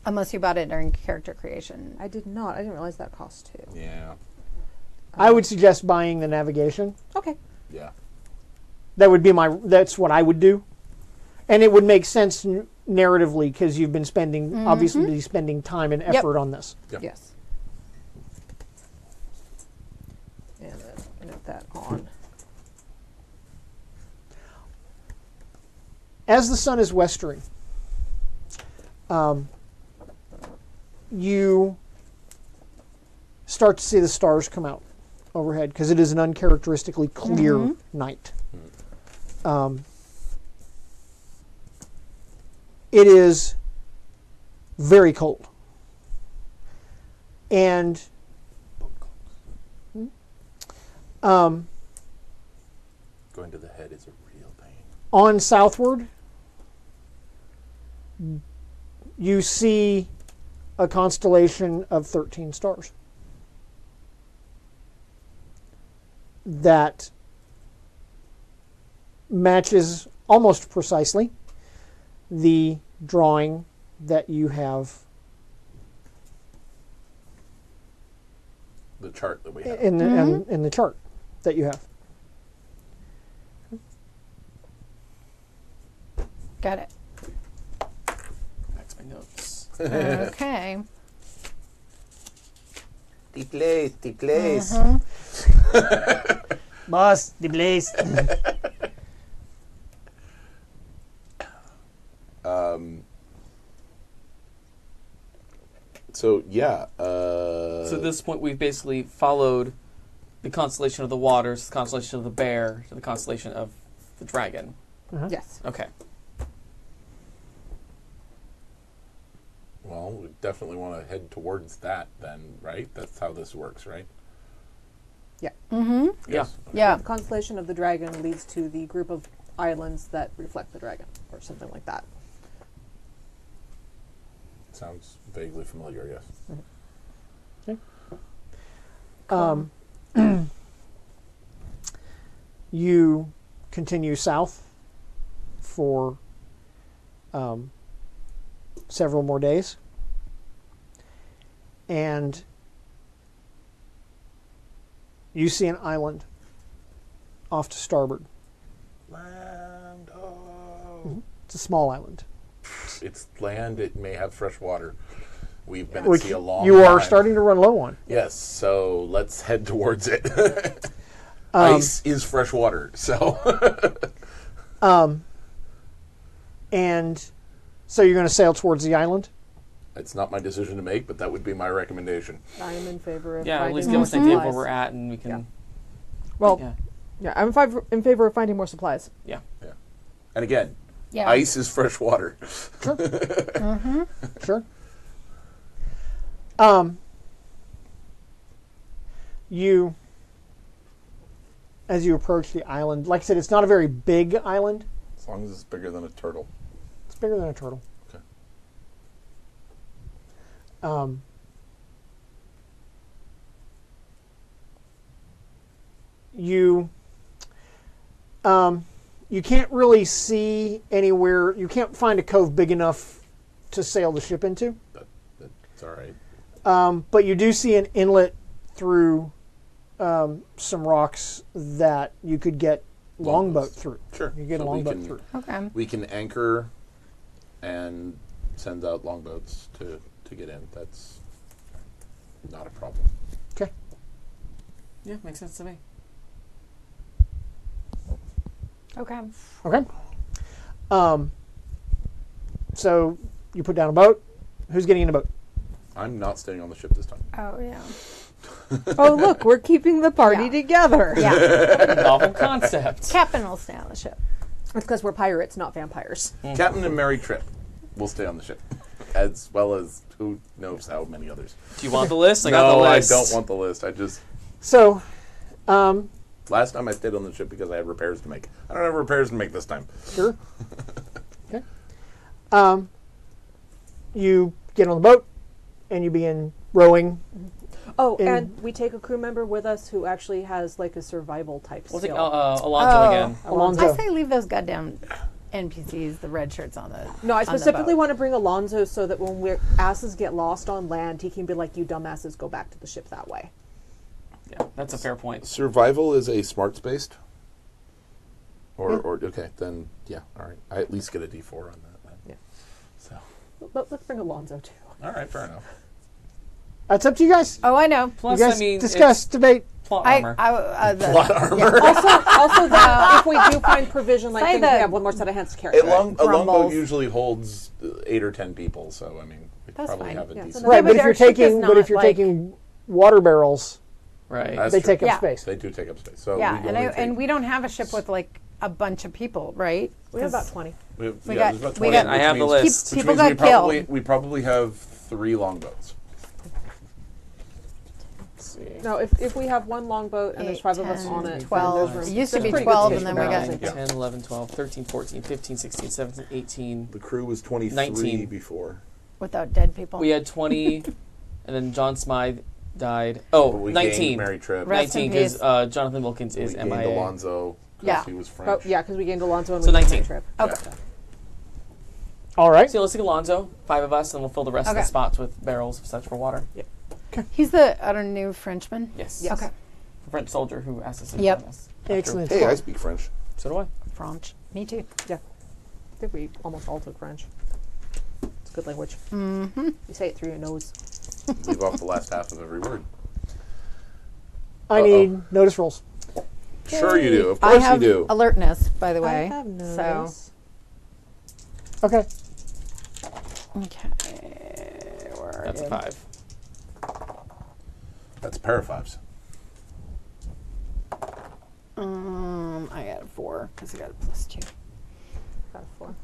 Unless you bought it during character creation. I did not. I didn't realize that cost too. Yeah. I would suggest buying the navigation. Okay. Yeah. That would be that's what I would do. And it would make sense narratively because you've been spending, obviously spending time and effort on this. Yep. Yes. And then note that on. As the sun is westering, you start to see the stars come out overhead because it is an uncharacteristically clear night. It is very cold. And Going to the head is a real pain. on southward, you see a constellation of 13 stars that matches almost precisely the drawing that you have The chart that we have. in the chart that you have. Got it. That's my notes. Okay. The place. Boss, the place. So yeah. So at this point, we've basically followed the constellation of the waters, the constellation of the bear, to the constellation of the dragon. Yes. Okay. Well, we definitely want to head towards that then, right? That's how this works, right? Yeah. Yes. Yeah. The constellation of the dragon leads to the group of islands that reflect the dragon, or something like that. Sounds vaguely familiar, yes. You continue south for several more days, and you see an island off to starboard. Land. Oh. It's a small island. It's land. It may have fresh water. We've been at Which sea a long you are time. starting to run low on. Yes, so let's head towards it. Ice is fresh water, so. And so you're going to sail towards the island? It's not my decision to make, but that would be my recommendation. I am in favor of Yeah, at finding least more give us an idea of where supplies. we're at, and we can. Well, Yeah. yeah, I'm in favor of finding more supplies. Yeah. Yeah. And again, Yeah. ice is fresh water. Sure. You, as you approach the island, like I said, it's not a very big island. As long as it's bigger than a turtle. It's bigger than a turtle. Okay. You can't really see anywhere. You can't find a cove big enough to sail the ship into. That's all right. But you do see an inlet through some rocks that you could get longboat through. Sure. You get a So we longboat can- through. Okay. We can anchor and send out longboats to get in. That's not a problem. Okay. Yeah, makes sense to me. Okay. Okay. So you put down a boat. Who's getting in a boat? I'm not staying on the ship this time. Oh, yeah. Oh, look, we're keeping the party Yeah. together. Yeah. Novel concept. Captain will stay on the ship. It's because we're pirates, not vampires. Captain and Mary Tripp will stay on the ship, as well as who knows how many others. Do you want the list? I got the No, I list. don't want the list. I just So, last time I stayed on the ship because I had repairs to make. I don't have repairs to make this time. sure. Okay. You get on the boat and you begin rowing. Oh, In- and we take a crew member with us who actually has like a survival type We'll take skill. Alonzo again. Alonzo. I say leave those goddamn NPCs, the red shirts on the. No, I on the specifically boat. want to bring Alonzo so that when we're asses get lost on land, he can be like, "You dumbasses, go back to the ship that way." Yeah, that's a fair point. Survival is a smarts based. Or okay, then yeah, all right. I at least get a D4 on that. Then. Yeah. So. But let's bring Alonzo too. All right, fair enough. That's up to you guys. Oh, I know. Plus, You guys I mean, discuss, debate. plot armor. Plot armor. Also, that if we do find provision, like Say things, we the- have one more set of hands to carry. A longboat Grumbles. usually holds 8 or 10 people, so I mean, we That's probably fine. have a Yeah, decent. so Right, but but if our you're ship is taking, not like- water barrels, Right. That's they true. take up Yeah. space. They do take up space. So Yeah, we only take, and we don't have a ship with like a bunch of people, right? We have 'Cause about 20. we have, we yeah, got- there's about we 20, got- I have the which means- list. which People means got killed. we probably have 3 longboats. No, if we have one longboat and there's 5 of us on it, then 12. there's room. It used to There's be pretty 12 good and then space we for got- balance, I think. 10, 11, 12, 13, 14, 15, 16, 17, 18. The crew was 23 19. before. without dead people. We had 20, and then John Smythe died. But Oh, we 19. gained Mary Tripp. Rest in 19, because peace. Jonathan Wilkins is we gained MIA. Alonzo because Yeah. he was Oh, French. yeah, because we gained Alonzo and So we gained 19. Trip. Okay. All right. So let's take Alonzo, 5 of us, and we'll fill the rest of the Okay. spots with barrels of such for water. He's the other new Frenchman. Yes. Okay. The French soldier who asked us to Yep. join us. Excellent. Hey, I speak French. So do I. French. Me too. I think we almost all took French. It's a good language. Mm-hmm. You say it through your nose. Leave off the last half of every word. I need notice rolls. Sure you do. Of I course have you do. alertness, by the way. I have So, notice. Okay. okay. We're That's a good. 5. That's a pair of 5s. I got a 4 because I got a +2. Got a 4.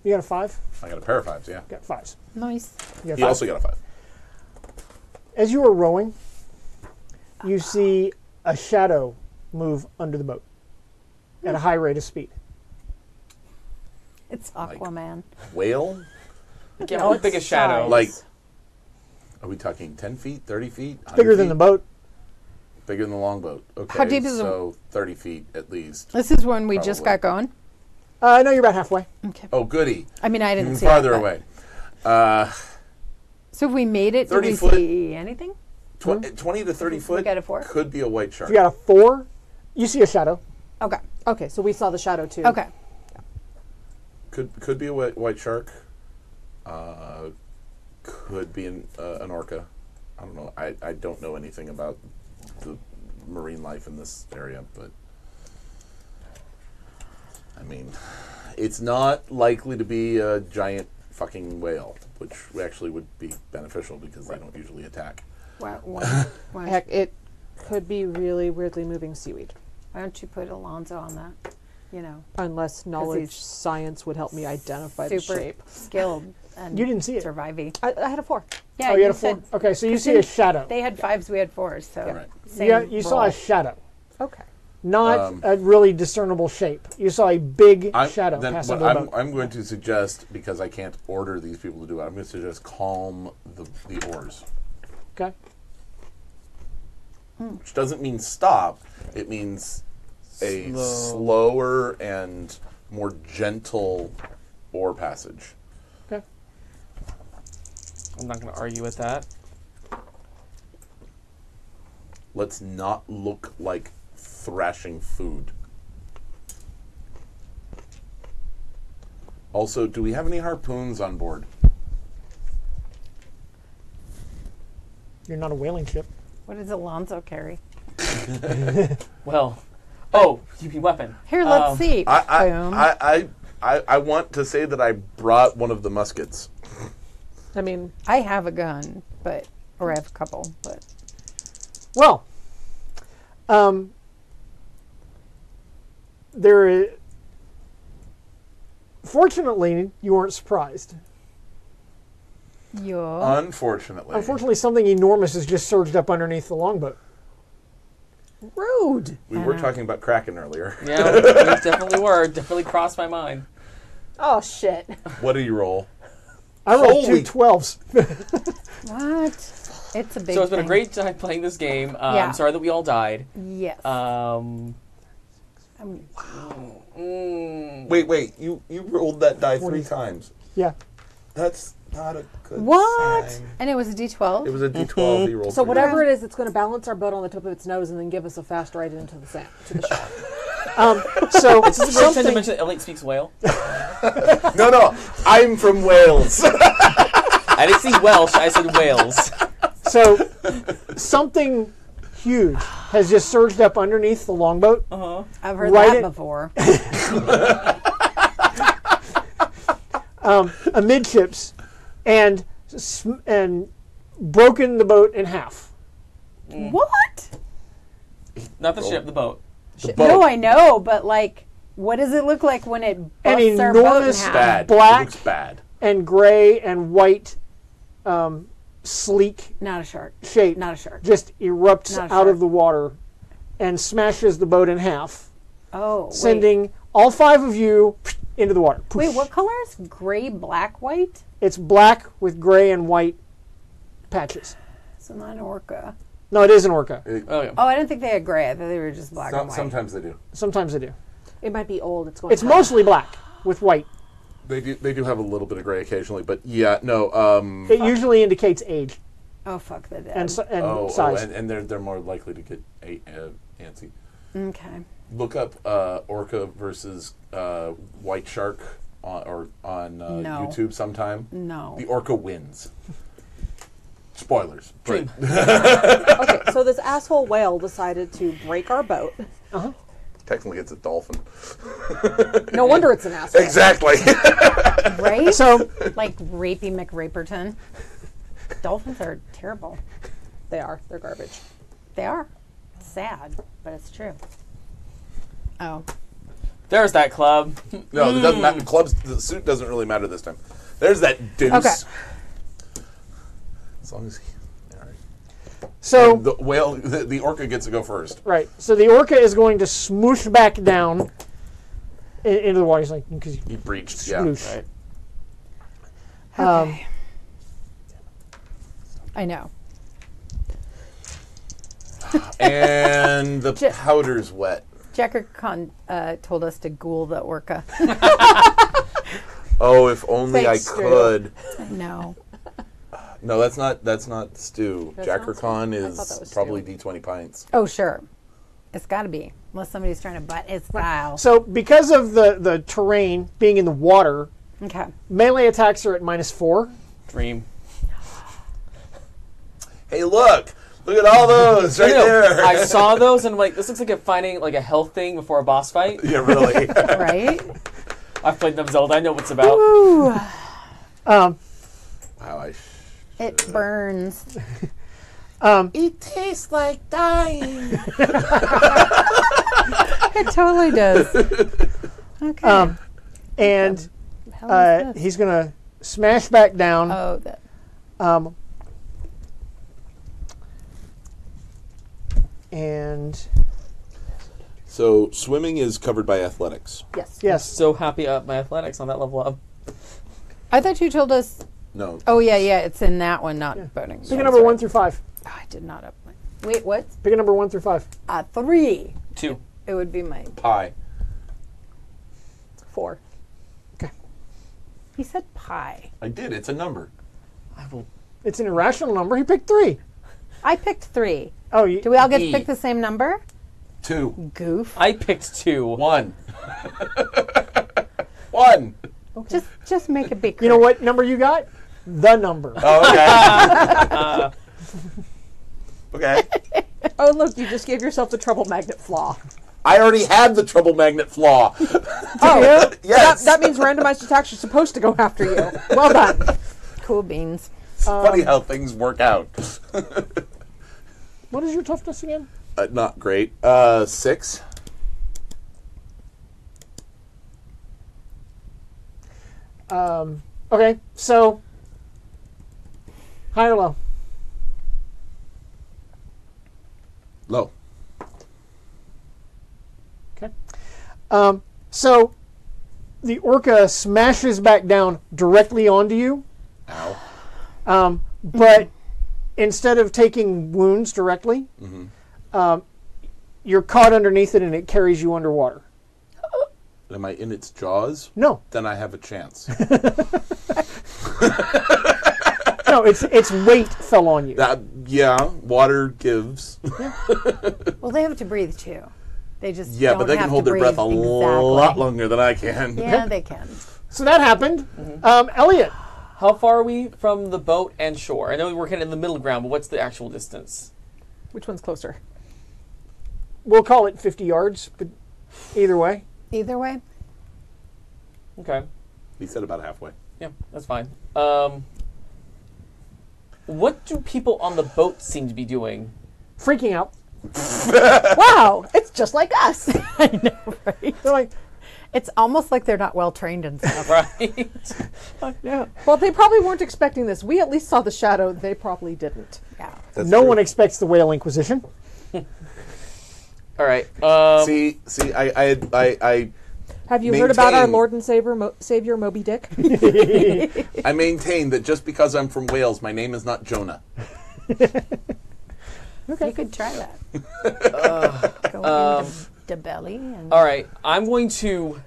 You got a 5? I got a pair of 5s, yeah. Got 5s. Nice. You got He 5. also got a 5. As you are rowing, you see a shadow move under the boat at a high rate of speed. It's Aquaman. Whale? Yeah, how big a shadow? size. Like, are we talking 10 feet, 30 feet? 100 Bigger than feet? the boat. Bigger than the longboat. Okay, How deep is the- so 30 feet at least. This is when we just Probably. got going. No, you're about halfway. Okay. Oh, goody. I mean, I Even didn't see farther it, but- away. So if we made it, did 30 we foot. see anything? 20 to 30 foot got a 4? could be a white shark. You got a 4. You see a shadow. Okay. Okay, so we saw the shadow too. Okay. Could be a white shark. Could be an orca. I don't know. I don't know anything about the marine life in this area, but I mean, it's not likely to be a giant fucking whale, which actually would be beneficial because they don't usually attack. Why Heck, it could be really weirdly moving seaweed. don't you put Alonzo on that? You know, Unless knowledge he's science would help me identify the super shape. skilled and You didn't see it. surviving. I had a 4. Yeah, Oh, you had a 4. said Okay, so you 'cause see a then shadow. They had 5s, we had 4s. So Right. same You saw a roll. shadow. Okay. Not a really discernible shape. You saw a big shadow Then pass what under the boat. I'm going to suggest, because I can't order these people to do it, I'm going to suggest calm the oars. Okay. Which doesn't mean stop. It means a slower and more gentle oar passage. Okay. I'm not going to argue with that. Let's not look like thrashing food. Also, do we have any harpoons on board? You're not a whaling ship. What does Alonzo carry? Well, oh, you mean weapon. Here, let's see. Boom. I want to say that I brought one of the muskets. I mean, I have a gun, or I have a couple, but Well, fortunately, you weren't surprised. yeah. Unfortunately. Unfortunately, something enormous has just surged up underneath the longboat. rude. We were talking about Kraken earlier. Yeah, we definitely were. Definitely crossed my mind. Oh shit. What do you roll? I rolled Holy- 2 12s. What? It's a big So it's been a thing. great time playing this game. Yeah. I'm sorry that we all died. Yes. Wait. You rolled that die 3 times. Yeah. That's not a good What? sign. And it was a D12? It was a D12. He rolled. So 3 whatever times. it is, it's going to balance our boat on the tip of its nose and then give us a fast ride into the sand, to the shore. So Is this a great time to something, mention that Elliot speaks whale? No. I'm from Wales. I didn't say Welsh, I said Wales. so something huge has just surged up underneath the longboat. I've heard Right that in- before. Amidships, and broken the boat in half. What? Not the ship, the boat. The boat. No, I know, but like, what does it look like when it An busts our boat in enormous half? Bad. Black. It looks bad. And gray and white, sleek Not a shark. shape Not a shark. just erupts Not a out shark. of the water and smashes the boat in half, Oh, sending all 5 of you into the water. Wait, what color is gray, black, white? It's black with gray and white patches. So not an orca. No, it is an orca. Oh, yeah. Oh, I didn't think they had gray. I thought they were just black and white. Sometimes they do. Sometimes they do. It might be old. It's going. It's mostly black with white. They do have a little bit of gray occasionally, but yeah, no. It usually indicates age Oh, fuck, they're dead. and size. And they're more likely to get antsy. Okay. Look up orca versus white shark on No. YouTube sometime. No. The orca wins. Spoilers. Dream. Okay, so this asshole whale decided to break our boat. Technically, it's a dolphin. No wonder it's an asshole. Exactly. Right? So Like Rapey McRaperton. Dolphins are terrible. They are. They're garbage. They are. It's sad, but it's true. Oh. There's that club. No, it doesn't matter. The suit doesn't really matter this time. There's that deuce. Okay. As long as so the whale, the orca gets to go first. right. So the orca is going to smoosh back down into the water. He's like, because He breached. Yeah. smoosh. Right. Okay. I know. And the powder's wet. Jacker Khan told us to ghoul the orca. Oh, if only Thanks, I Stu. could. I know. No, that's not stew. That's Jacker not Con stew? I is thought that was probably stew. D20 pints. Oh, sure. It's got to be. Unless somebody's trying to butt his style. So because of the terrain being in the water, Okay. melee attacks are at -4. Dream. Hey, look at all those right No, there. I saw those and I'm like, this looks like a finding like a health thing before a boss fight. Yeah, really. Right? I've played them Zelda. I know what it's about. Wow, It burns. it tastes like dying. It totally does. Okay. And How is this? he's going to smash back down. Oh, that. And So swimming is covered by athletics. Yes. yes, So happy up my athletics on that level up. I thought you told us. No. Oh, yeah, it's in that one, not boating. pick a number 1 through 5. Oh, I did not up my. Wait, what? Pick a number 1 through 5. 3. 2. It would be my. Pie. 4. He said pie. I did. It's a number. I will. It's an irrational number. He picked 3. I picked 3. Oh, you, Do we all get to E. pick the same number? 2. Goof. I picked 2. 1. 1. Just make it big. you know what number you got? The number. Oh, okay. Okay. Oh, look, you just gave yourself the trouble magnet flaw. I already had the trouble magnet flaw. Oh, Yes. that means randomized attacks are supposed to go after you. Well done. Cool beans. It's funny how things work out. What is your toughness again? Not great. 6. Okay, so high or low? Low. Okay. So the orca smashes back down directly onto you. Ow. But instead of taking wounds directly, you're caught underneath it and it carries you underwater. Am I in its jaws? No. Then I have a chance. No, its weight fell on you. Yeah, water gives. Well, they have to breathe too. They just Yeah, don't but they have can hold to their breath breathe a lot longer than I can. Yeah, they can. So that happened. Elliot. How far are we from the boat and shore? I know we're kind of in the middle ground, but what's the actual distance? Which one's closer? We'll call it 50 yards, but either way. Either way. Okay. He said about halfway. Yeah, that's fine. What do people on the boat seem to be doing? Freaking out. Wow, it's just like us. I know, right? They're like, It's almost like they're not well trained and stuff. Right? Yeah. Well, they probably weren't expecting this. We at least saw the shadow. They probably didn't. Yeah. That's no true. one expects the whale inquisition. All right. See, I Have you heard about our Maintain. Lord and Savior Moby Dick? I maintain that just because I'm from Wales, my name is not Jonah. You could try that. Go into the belly and all right. I'm going to.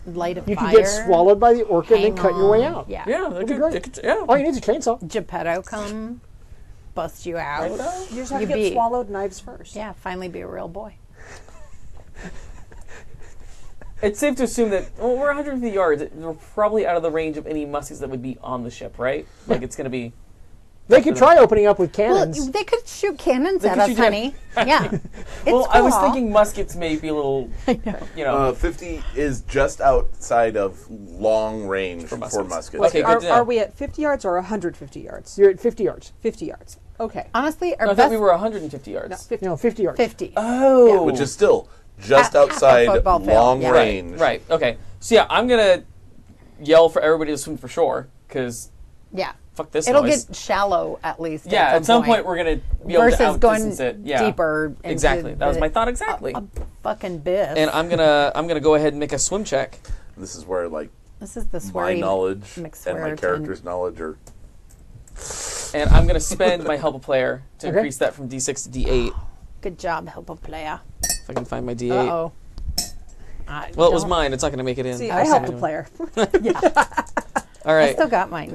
light a You fire. can get swallowed by the orca and then hang cut your way on. out. Yeah. Yeah, That'd be great. yeah. All you need is a chainsaw. Geppetto come, bust you out. You just have You to get beat. swallowed knives first. Yeah, finally be a real boy. It's safe to assume that we're 150 yards. We're probably out of the range of any muskies that would be on the ship, right? Like it's going to be. They could try opening up with Well, cannons. they could shoot cannons They at could us, shoot honey. Yeah. It's Well, I was cool. thinking muskets may be a little. You know. 50 is just outside of long range for muskets. Okay, good to know. Are we at 50 yards or 150 yards? You're at 50 yards. 50 yards. Okay. Honestly, our No, I best thought we were 150 yards. No, 50. No, 50 yards. 50. Oh. Which is still just Half a outside football field, long yeah. range. Right. Okay. So yeah, I'm gonna yell for everybody to swim for shore because Yeah. fuck this It'll noise. get shallow at least. Yeah, at some point we're gonna be able to versus going outdistance it. Yeah. deeper. Into Exactly. That was the- my thought. Exactly. A fucking bit. And I'm gonna go ahead and make a swim check. This is where like This is the my sweary knowledge mixed and my swear character's knowledge are And I'm gonna spend my help a player to Okay. increase that from D6 to D8. Good job, help a player. If I can find my D8. Uh-oh. Well, it was mine. It's not gonna make it in. See, So I helped the anyway. player. All I right. still got mine.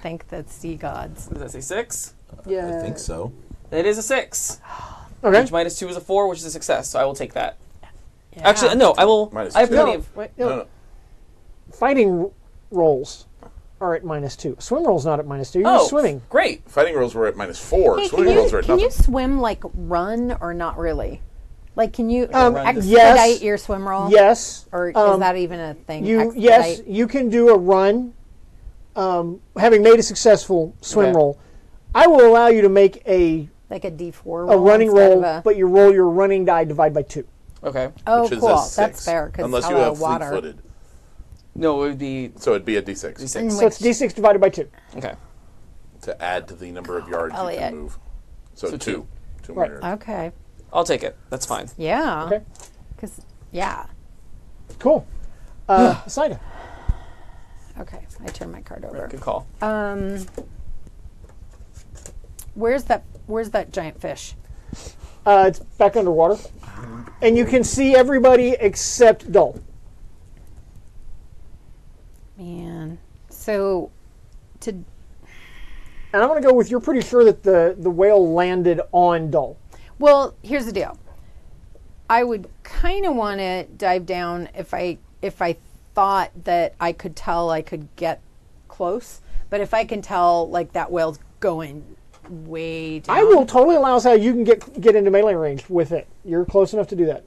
Thank the sea gods. What does that say? 6. Yeah. I think so. It is a 6. Okay. Which minus 2 is a 4, which is a success. So I will take that. Yeah. Actually, no. I will. Minus I have 2. plenty No, of. wait, No, no. no. Fighting rolls are at -2. Swim rolls not at -2. You're Oh, just swimming. Great. Fighting rolls were at -4. Hey, Swimming rolls are at can nothing. you swim like run or not really? Like, can you expedite yes. your swim roll? Yes. Or is that even a thing? Yes, Expedite? you can do a run. Having made a successful swim Okay. roll, I will allow you to make a Like a D4 roll. running instead roll, of a- but you roll your running die divide by 2. Okay. Oh, Which is cool. a That's 6, fair. Because unless you have water. fleet-footed. No, it would be So it'd be a D6 D6. So it's D6 divided by 2. Okay. to add to the number of yards you Elliot. can move. So 2. 2 Right. meters. Okay. I'll take it. That's fine. Yeah. Okay. Because, yeah. Cool. Saida. Okay. I turn my card over. Good call. Where's that giant fish? It's back underwater. And you can see everybody except Dull. Man. So, to And I'm going to go with you're pretty sure that the whale landed on Dull. Well, here's the deal. I would kind of want to dive down if I thought that I could tell I could get close, but if I can tell like that whale's going way down. I will totally allow us how you can get into melee range with it. You're close enough to do that.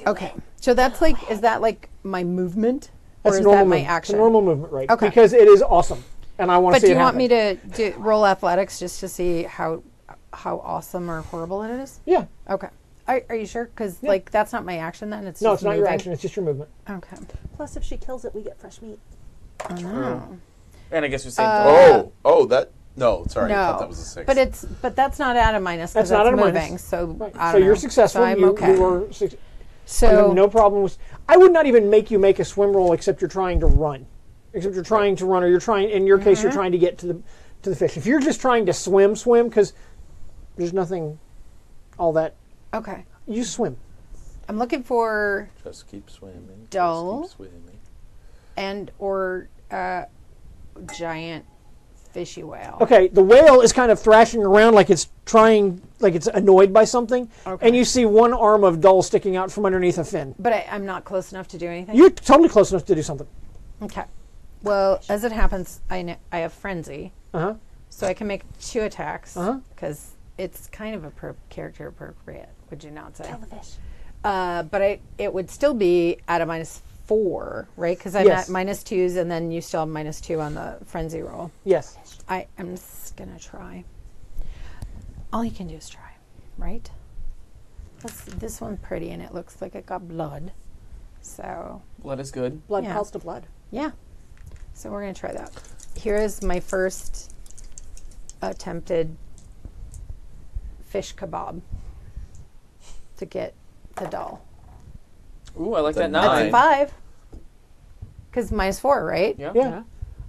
Okay. So that's like, is that like my movement? That's or is normal that my movement. action? It's a normal movement, right? Okay. Because it is awesome, and I want to But see do it you want happen. me to roll athletics just to see how awesome or horrible it is? Yeah. Okay. Are you sure? Because like that's not my action then. It's No, just it's not your moving? action. It's just your movement. Okay. Plus, if she kills it, we get fresh meat. Oh. And I guess we saved. That. No, sorry. I thought No, that was a 6. but that's not at a minus That's because not that's at a moving. minus. So Right. I So don't you're know. successful. So I'm you okay. were So no problem with. I would not even make you make a swim roll except you're trying to run, except you're trying to run, or you're trying. In your case, you're trying to get to the fish. If you're just trying to swim, because there's nothing all that. Okay. You swim. I'm looking for Just keep swimming. Dull. Just keep swimming. and or giant fishy whale. Okay, the whale is kind of thrashing around like it's annoyed by something, and you see one arm of Dull sticking out from underneath a fin. But I'm not close enough to do anything? You're totally close enough to do something. Okay. Well, as it happens, I have Frenzy, Uh-huh. so I can make 2 attacks, Uh-huh. because it's kind of character appropriate, would you not say? Tell the fish. But it would still be at a -4, right? Because I'm Yes. at -2s, and then you still have -2 on the Frenzy roll. Yes. I'm just going to try. All you can do is try, right? This one's pretty, and it looks like it got blood. So, Blood is good. Blood Yeah. calls to blood. yeah. So we're going to try that. Here is my first attempted fish kebab to get the Dull. Ooh, I like that That's 9. a 5. Because -4, right? Yeah. Yeah.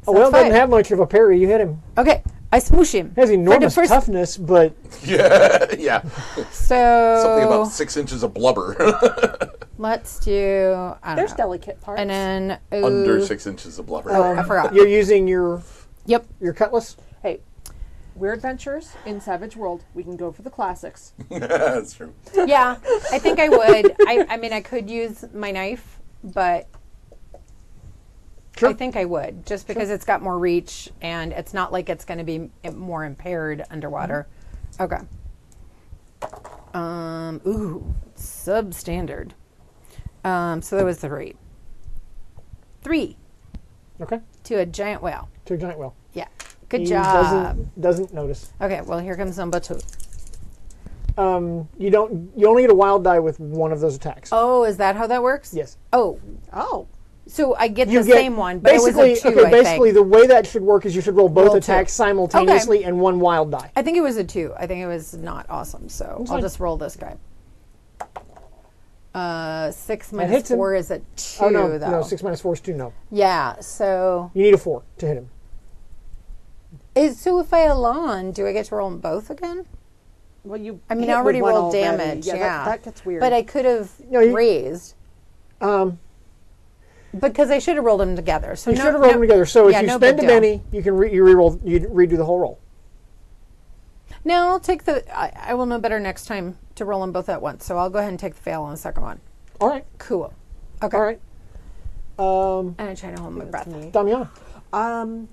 So Oh, well, that's doesn't 5. have much of a parry. You hit him. Okay, I smoosh him. He has For the enormous first- toughness, but Yeah. So Something about 6 inches of blubber. let's do. I don't There's know. delicate parts. And then Under 6 inches of blubber. I forgot. you're using your Yep. cutlass. Hey, Weird Adventures in Savage World. We can go for the classics. That's true. Yeah, I think I would. I mean, I could use my knife, but Sure. I think I would, just because it's got more reach, and it's not like it's going to be more impaired underwater. Okay. Substandard. So that was 3. 3 Okay. to a giant whale. To a giant whale. Yeah. Good He job. Doesn't notice. Okay, well, here comes number 2. You only get a wild die with one of those attacks. Oh, is that how that works? Yes. Oh, Oh. so I get You the get- same one, but it was a 2, okay, I basically think. the way that should work is you should roll both Roll 2. attacks simultaneously and one wild die. I think it was a 2. I think it was not awesome, so I'll fine. just roll this guy. 6 hits minus him. 4 is a 2, Oh no, though. no, 6 minus 4 is 2. No, Yeah, so you need a 4 to hit him. so if I Elan, do I get to roll them both again? Well, you. I mean, hit I already with one rolled damage. Yeah, Yeah, that gets weird. But I could have No, you- raised because I should have rolled them together. So You no, should have rolled no- them together. So yeah, if you no spend a big deal. penny, you can you redo the whole roll. No, I'll take the. I will know better next time to roll them both at once. So I'll go ahead and take the fail on the second one. All right. Cool. Okay. All right. And I try to hold my breath. Damiana.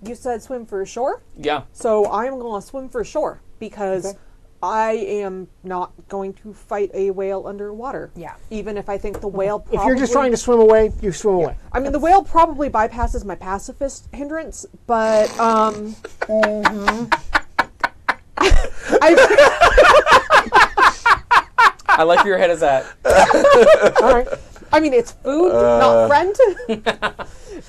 You said swim for shore, Yeah. so I'm going to swim for shore because Okay. I am not going to fight a whale underwater. Yeah. Even if I think the whale. Probably, If you're just trying to swim away, you swim away. I mean, the whale probably bypasses my pacifist hindrance, but I like where your head is at. All right. I mean, it's food, not friend.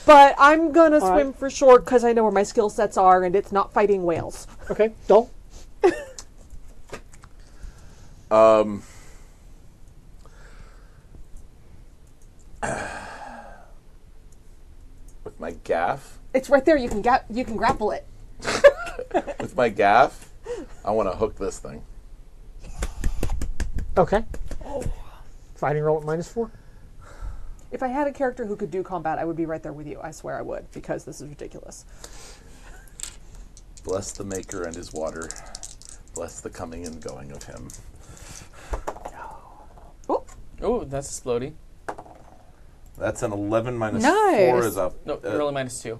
But I'm gonna right. swim for shore because I know where my skill sets are, and it's not fighting whales. Okay. Dull. With my gaff, It's right there. You can grapple it. with my gaff, I want to hook this thing. Okay. Fighting roll at -4. If I had a character who could do combat, I would be right there with you. I swear I would, because this is ridiculous. Bless the maker and his water. Bless the coming and going of him. Oh, Oh, that's exploding. That's an 11 minus Nice. 4 is a... No, you're only -2.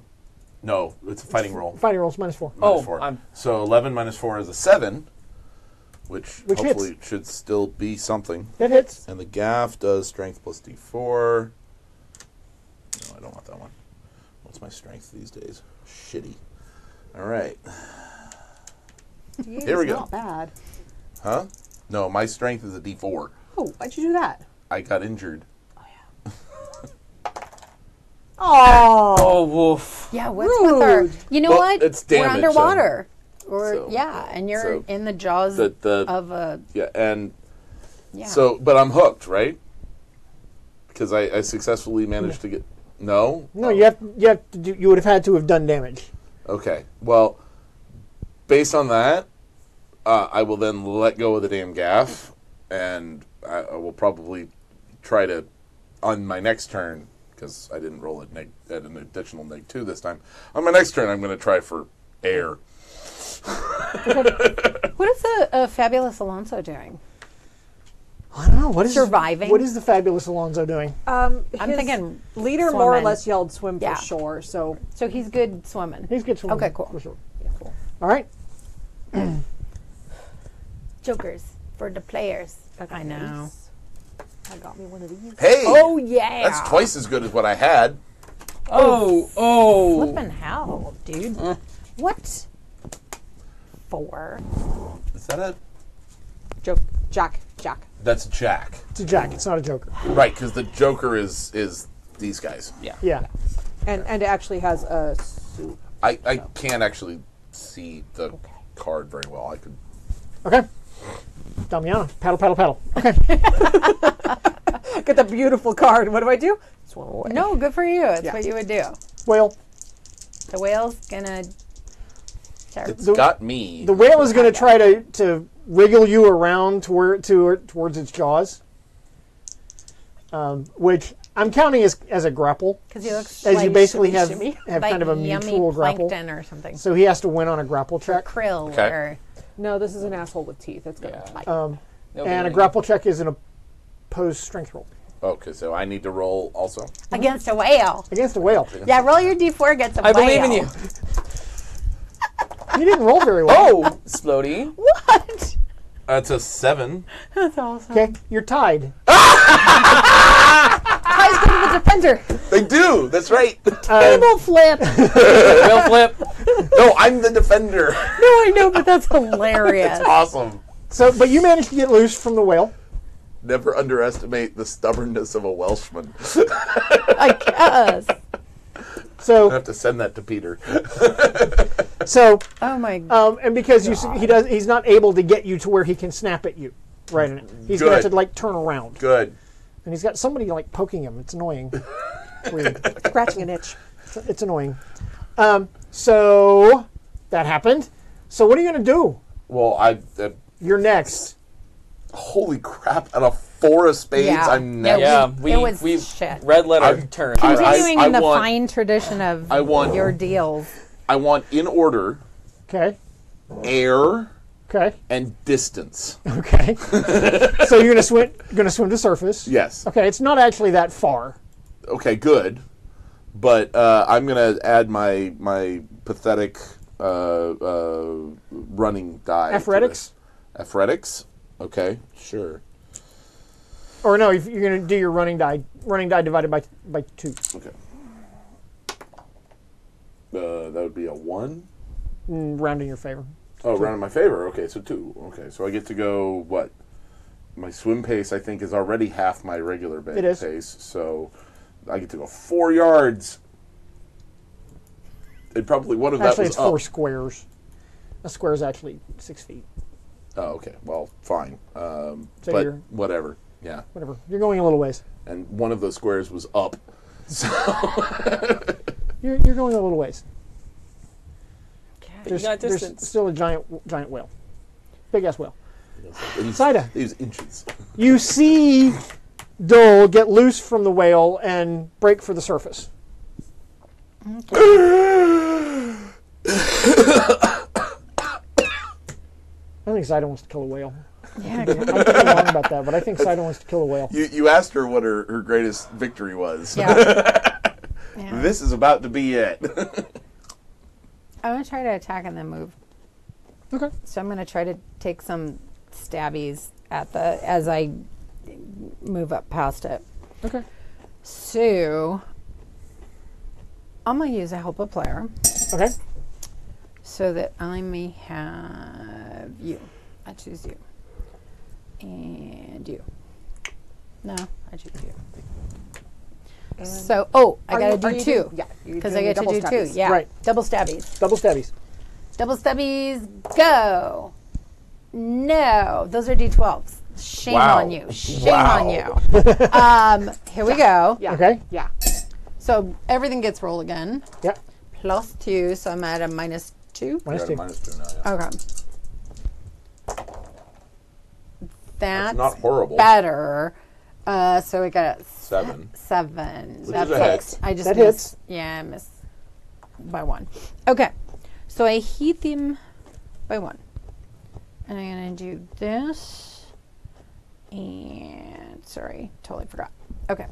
No, it's a fighting roll. Fighting rolls -4. Oh, Minus 4. I'm- So 11 minus 4 is a 7, which Which hopefully should still be something. That hits. And the gaff does strength plus d4. No, I don't want that one. What's my strength these days? Shitty. All right. Here we go. Not bad. Huh? No, my strength is a d4. Oh, why'd you do that? I got injured. Oh, Oh, woof. Yeah, what's with our? Rude. You know Well, what? it's We're damage, underwater. Or so- yeah, and you're so in the jaws The of a yeah, and yeah. so, but I'm hooked, right? Because I successfully managed to get. No. No, you have to do. You would have had to have done damage. Okay. Well, based on that, I will then let go of the damn gaff, and I will probably try to, on my next turn, because I didn't roll at an additional -2 this time. On my next turn, I'm going to try for air. What is the Fabulous Alonso doing? I don't know. What is Surviving? What is the Fabulous Alonso doing? I'm thinking leader more or swimming. less yelled swim Yeah. for shore. So So he's good swimming. He's good swimming. Okay, cool. For sure. Cool. All right. Jokers for the players. I know. I got me one of these. Hey! Oh yeah. That's twice as good as what I had. Oh. Flippin' hell, dude. What? 4. Is that a... Jack. That's Jack. It's a jack. It's not a joker. Right, because the Joker is these guys. Yeah. Yeah. And it actually has a suit. I can't actually see the card very well. I could... Okay. Damiana. Paddle. Okay. Get the beautiful card. What do I do? Swim away. No, good for you. It's what you would do. Whale. The whale's gonna. It's got me. The whale is going to try to wriggle you around towards its jaws, which I'm counting as a grapple, Because he looks as like you basically have shimmy. kind of a yummy mutual grapple. plankton or something. So he has to win on a grapple check, Krill Okay. or No, this is an asshole with teeth. It's gonna bite. and a grapple check is an opposed strength roll Okay, so I need to roll also? against a whale. against a whale. Yeah, roll your d4 against a I whale. believe in you. You didn't roll very well. Oh, Splody. What? That's a 7. That's awesome. Okay, you're tied. Ties go to the defender. They do! That's right! Table flip. Whale flip. No, I'm the defender. No, I know, but that's hilarious. Awesome. So, but you managed to get loose from the whale. Never underestimate the stubbornness of a Welshman. I guess. So, I have to send that to Peter. so, Oh my. and because he's not able to get you to where he can snap at you, right in it. He's going to have Good. to like turn around, Good. and he's got somebody like poking him. It's annoying. Weird. Scratching an itch. It's annoying. So that happened. So what are you going to do? Well, You're next. holy crap, and a 4 of spades, Yeah. I'm Yeah, next. Yeah, It was we've shit. red letter I've- turn. Continuing I in the want- fine tradition of I want- your deals. I want in order, Okay. air, Okay. and distance. Okay. So you're going to swim to surface. Yes. Okay. It's not actually that far. Okay, good. But I'm going to add my pathetic running die. to Athletics? this. Athletics? Okay, sure. Or no, if you're going to do your running die divided by 2. Okay. That would be a 1. Round in your favor. Oh, round in my favor. Okay, so 2. Okay, so I get to go, what? My swim pace, I think, is already half my regular It is. pace. So I get to go 4 yards. And probably one of that Actually, was it's 4 up. squares. A square is actually 6 feet. Oh, okay. Well, fine. So But you're- whatever. Yeah. Whatever. You're going a little ways. And one of those squares was up. So You're going a little ways. You got There's distance. still a giant whale. Big ass whale. these, Saida. these inches. You see Dole get loose from the whale and break for the surface. I think Saida wants to kill a whale. Yeah, I could be wrong about that, but I think Saida wants to kill a whale. You asked her what her greatest victory was. yeah. This is about to be it. I'm gonna try to attack and then move. Okay. So I'm gonna try to take some stabbies as I move up past it. Okay. So I'm gonna use a help a player Okay. so that I may have you. I choose you. And you. No, I choose you. So, I gotta do 2. Yeah, Because I get to do 2. Yeah. Right. Double stabbies. Double stabbies. Double stubbies, go. No, those are D12s. Shame Wow. on you. Shame Wow. on you. Here we go. Yeah. Okay. Yeah. So everything gets rolled again. Yep. Plus 2, so I'm at a minus 2? You're Minus at a 2. minus 2 now, yeah. Okay. That's not horrible. Better. So we got 7. 7. Which That's is a hit. I just That missed. hits. Yeah, I missed by 1. Okay. So I hit him by 1. And I'm going to do this. And, sorry, totally forgot. Okay.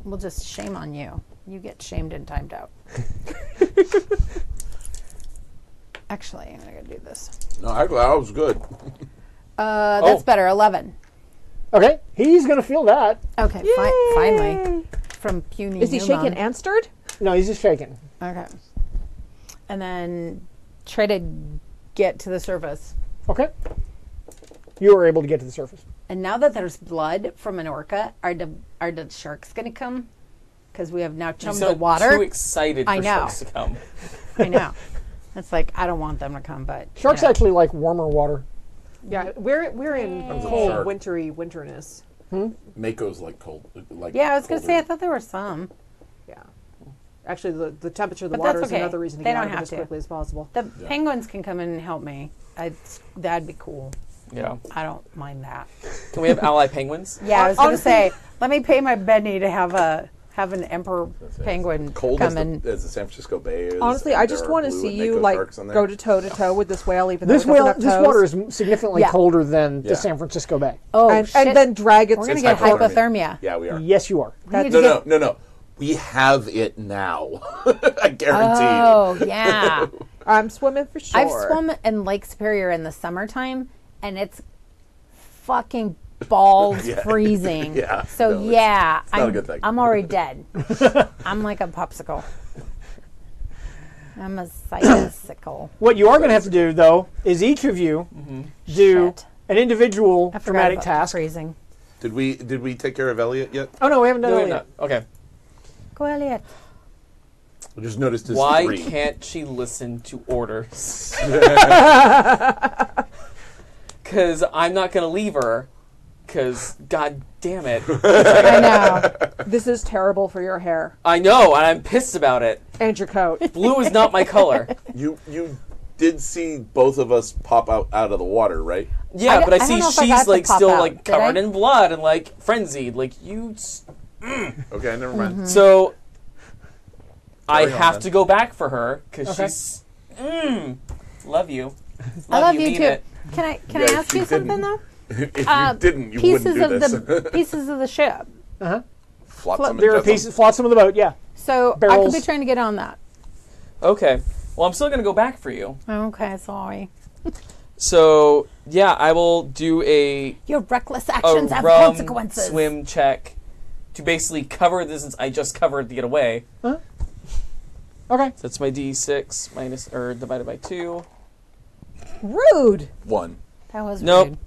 We'll just shame on you. You get shamed and timed out. Actually, I'm going to do this. No, actually, that was good. That's better. 11. Okay, he's going to feel that. Okay, finally. From puny Is he human. shaken and stirred? No, he's just shaking. Okay. And then try to get to the surface. Okay. You were able to get to the surface. And now that there's blood from an orca, are the sharks going to come? Because we have now chummed the water. Too excited for I know. sharks to come. I know. It's like, I don't want them to come, but... Sharks actually like warmer water. Yeah, we're in Depends on the cold, shark. wintry winterness. Mako's like cold. Like Yeah, I was going to say, I colder. thought there were some. Yeah. Actually, the temperature of the But water that's is okay. another reason to They get don't out of it have as to. quickly as possible. The penguins can come in and help me. That'd be cool. Yeah. I don't mind that. Can we have ally penguins? Yeah, I was going to Honestly- say, let me pay my Benny to have an emperor penguin Cold come as in. the San Francisco Bay is. Honestly, and I there just are want to blue see and you Mako like sharks in there. go to toe with this whale, even though This it doesn't have this toes. water is significantly Yeah. colder than Yeah. the San Francisco Bay. Oh, and shit. then drag it. We're going to It's get hypothermia. hypothermia. Yeah, we are. Yes, you are. We need No, to get- no. We have it now. I guarantee you. Oh, yeah. I'm swimming for sure. I've swum in Lake Superior in the summertime, and it's fucking balls Yeah. freezing. Yeah, So, no, yeah, not a good thing. I'm already dead. I'm like a popsicle. I'm a bicycle. What you are going to have to do, though, is each of you do Shit. an individual I forgot dramatic about task. freezing. Did we take care of Elliot yet? Oh, no, we haven't done No, that we're yet. not. Okay. Go, Elliot. I just noticed his Why 3. can't she listen to orders? Because I'm not going to leave her. Because, god damn it. I know. This is terrible for your hair I know, and I'm pissed about it. and your coat. Blue is not my color. You did see both of us pop out of the water, right? Yeah, but I don't see know if I got she's to like pop still out. like Did I? covered in blood and like frenzied. Like you. Okay, never mind. So I Carry on, have then. to go back for her because Okay. she's. Love you. I love you, mean too. it. Can I Yeah, if ask you you something, didn't. though? If you didn't, you pieces wouldn't do of this. the pieces of the ship. Flotsam and There are jetsam. pieces, flotsam of the boat, yeah. So I Barrels. could be trying to get on that. Okay. Well, I'm still gonna go back for you. Okay, sorry. So yeah, I will do a Your reckless actions have rum consequences. swim check to basically cover the distance I just covered to get away. Okay. So that's my D6 minus or divided by 2. Rude. 1. That was Nope. rude.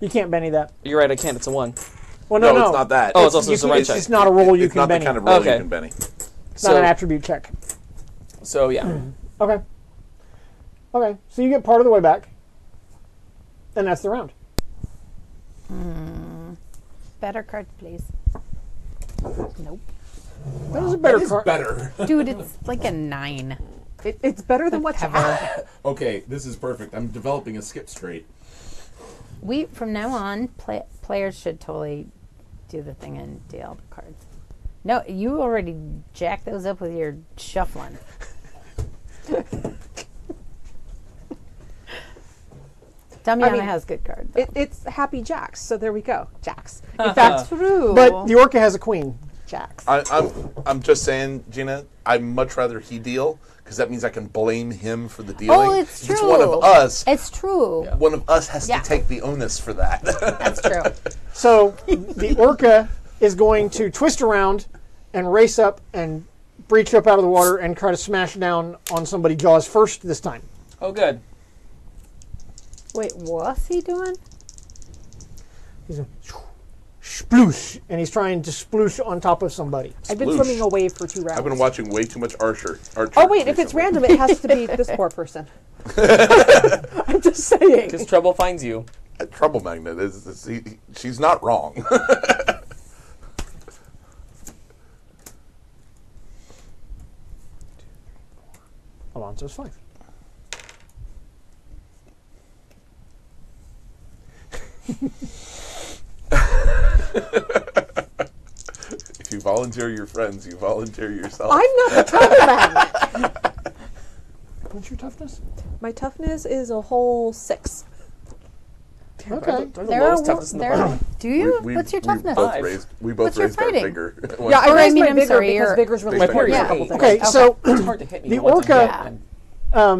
You can't Benny that. You're right. I can't. It's a 1. Well, No, no. it's not that. Oh, it's also You just a can- run it's check. just not a roll you It's can not the Benny. kind of roll Okay. you can Benny. It's not an attribute check. So yeah. Okay. Okay, so you get part of the way back. And that's the round. Better card, please. Nope. That was a better It's card. better. Dude, it's like a 9. It's better than what you have. Okay, this is perfect. I'm developing a skip straight. From now on, players should totally do the thing and deal the cards. No, you already jacked those up with your shuffling. Damiana has good cards. It's Happy Jacks, so there we go. Jacks. In fact, true. But the orca has a queen. Jacks. I'm just saying, Gina, I'd much rather he deal, because that means I can blame him for the dealing. Oh, it's If true. It's one of us. It's true. One of us has Yeah. to take the onus for that. That's true. So the orca is going to twist around and race up and breach up out of the water and try to smash down on somebody jaws first this time. Oh, good. Wait, what's he doing? He's a sploosh, and he's trying to sploosh on top of somebody. I've been Sploosh. swimming away for 2 rounds. I've been watching way too much Archer. Oh wait, if it's recently. random, it has to be this poor person. I'm just saying. Because trouble finds you. A trouble magnet she's not wrong. Alonso's 5. If you volunteer your friends, you volunteer yourself. I'm not the tough man. What's your toughness? My toughness is a whole 6. Okay. They're the lowest toughness in the party. Do you? What's your toughness? We both What's your raised our fighting? vigor. Yeah, I Or, I raised mean, my I'm vigor sorry, because your- vigor's really Base important for a Yeah. couple things. Okay, so It's hard to hit me. the with what's in orca, my hand.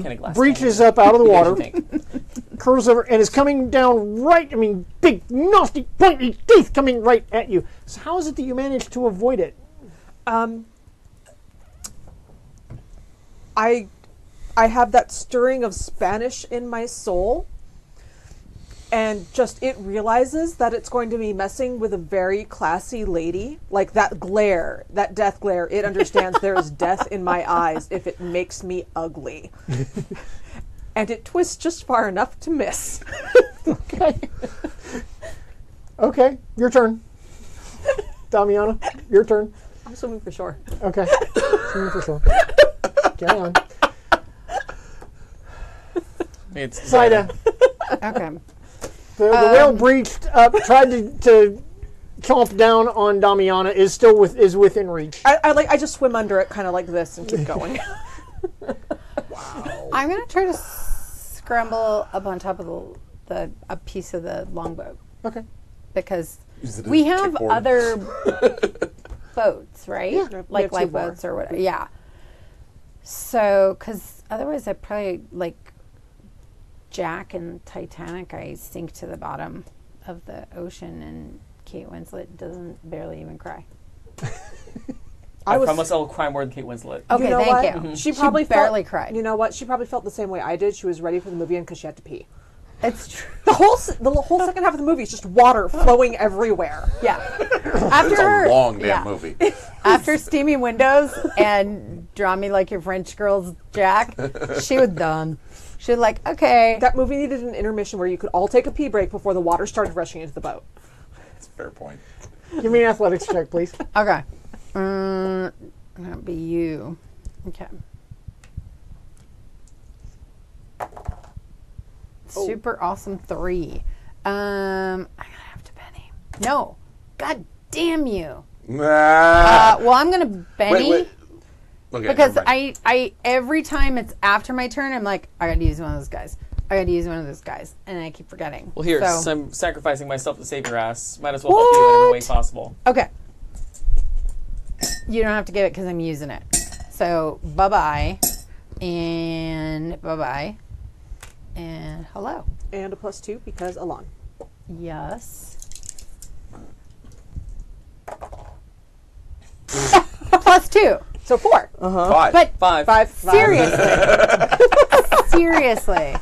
Can a glass breaches stand up out of the in? water, What do you think? curls over, and is coming down right. I mean, big, nasty, pointy teeth coming right at you. So how is it that you managed to avoid it? I have that stirring of Spanish in my soul, and just it realizes that it's going to be messing with a very classy lady. Like that glare, that death glare, it understands there is death in my eyes if it makes me ugly. And it twists just far enough to miss. Okay. Okay, your turn. Damiana, your turn. I'm swimming for sure. Okay. Swimming for sure. Carry on. It's Zaida. Okay. The whale breached up, tried to chomp down on Damiana, is within reach. I just swim under it kind of like this and keep going. I'm gonna try to scramble up on top of a piece of the longboat Okay. because Use it as we a have kickboard. other boats, right? we have Like 2 lifeboats more. or whatever. Yeah. So, because otherwise, I'd probably like Jack and Titanic. I sink to the bottom of the ocean, and Kate Winslet doesn't barely even cry. I promise I'll cry more than Kate Winslet. Okay, You know thank what? you. Mm-hmm. She probably barely felt, cried. You know what? She probably felt the same way I did. She was ready for the movie because she had to pee. It's true. The whole second half of the movie is just water flowing everywhere. Yeah. It's a long damn yeah. movie. After Steamy Windows and Draw Me Like Your French Girls, Jack, she was done. She was like, okay. That movie needed an intermission where you could all take a pee break before the water started rushing into the boat. That's a fair point. Give me an athletics check, please. Okay. That'll be you. Okay. Super awesome 3. I gotta have to Benny. No. God damn you. Well, I'm gonna Benny. Wait. Okay, Because never mind. I every time it's after my turn, I'm like, I gotta use one of those guys. I gotta use one of those guys. And I keep forgetting. Well, here, So, so I'm sacrificing myself to save your ass. Might as well help you in every way What? possible. okay. You don't have to give it because I'm using it. So, bye-bye. And bye-bye. And hello. And a +2 because Alon. Yes. +2. So 4. Five. But 5. seriously. Seriously.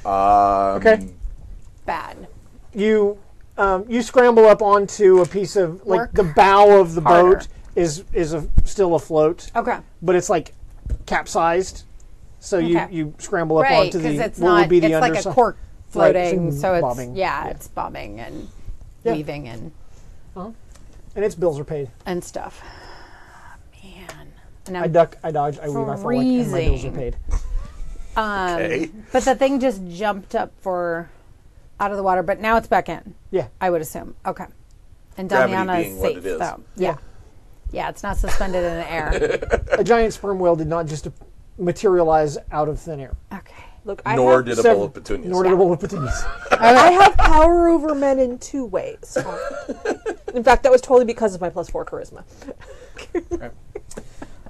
Okay. Bad. You scramble up onto a piece of Work the bow of the harder. boat is still afloat, Okay. but it's like capsized. So Okay. you scramble up Right, onto because the it's what not, would be the it's like a underside. cork Right, floating, so it's, bobbing. it's bobbing and Yeah. weaving and And its bills are paid. stuff. Man. And I duck, I dodge, I weave, I frolic, and my bills are freezing. paid. Okay. But the thing just jumped up out of the water, but now it's back in. Yeah. I would assume. Okay. And Gravity Damiana being is what safe, it is. though. Yeah. Yeah, it's not suspended in the air. A giant sperm whale did not just materialize out of thin air. Okay. Look, I Nor have, did a bowl of petunias. Nor did a bowl of petunias. I have power over men in 2 ways. In fact, that was totally because of my +4 charisma.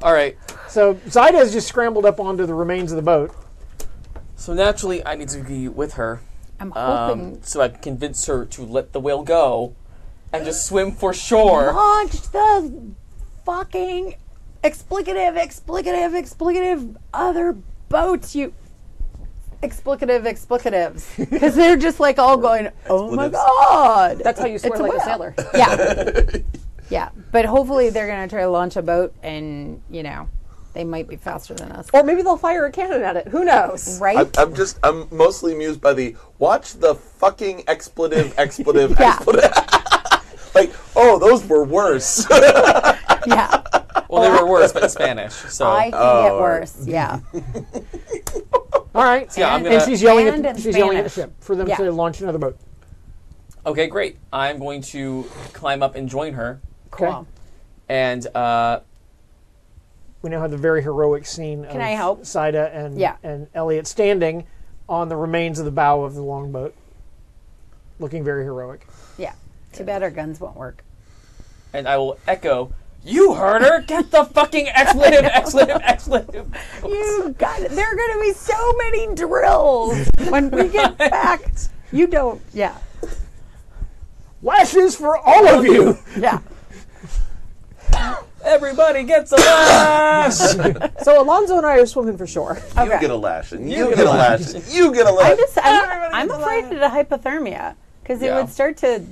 All right. So Zaida has just scrambled up onto the remains of the boat. So naturally, I need to be with her. I'm hoping. So I can convince her to let the whale go and just swim for shore. Launch the fucking explicative other boats, you explicatives. Because they're just like all going, oh my god. That's how you swear It's a like a whale. sailor. Yeah. Yeah. But hopefully they're going to try to launch a boat and, they might be faster than us. Or maybe they'll fire a cannon at it. Who knows? Right? I'm mostly amused by the watch the fucking expletive. Yeah. Like, oh, those were worse. Yeah. Well, they were worse, but in Spanish. So I can get worse. Yeah. All right. yeah, I'm And- gonna. And she's yelling And at in she's yelling at the Spanish. ship for them Yeah. to launch another boat. Okay, great. I'm going to climb up and join her. Cool. And we now have the very heroic scene of I help? Saida and Elliot standing on the remains of the bow of the longboat, looking very heroic. Yeah. Too bad our guns won't work. and I will echo, "You heard her! Get the fucking expletive, expletive, expletive!" You got it. There are going to be so many drills when we get back. You don't. Yeah. Lashes for all of you! Yeah. Everybody gets a lash! So Alonzo and I are swimming for shore. You get a lash, and you get a lash, and you get a lash. I'm afraid of the hypothermia because it would start to,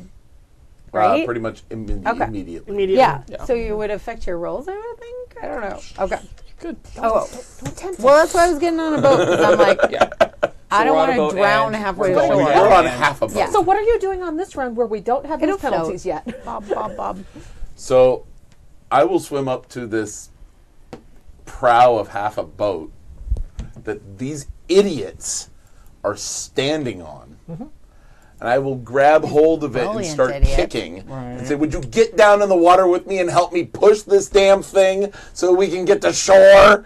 right? Pretty much immediately. Yeah. So you would affect your rolls, I would think? I don't know. Okay. Good. Well, that's why I was getting on a boat because I'm like, I don't want to drown halfway to shore. We're on half a boat. Yeah. So what are you doing on this round where we don't have these penalties yet? Bob. So I will swim up to this prow of half a boat that these idiots are standing on. Mm-hmm. And I will grab hold of it and start kicking and say, "Would you get down in the water with me and help me push this damn thing so we can get to shore?"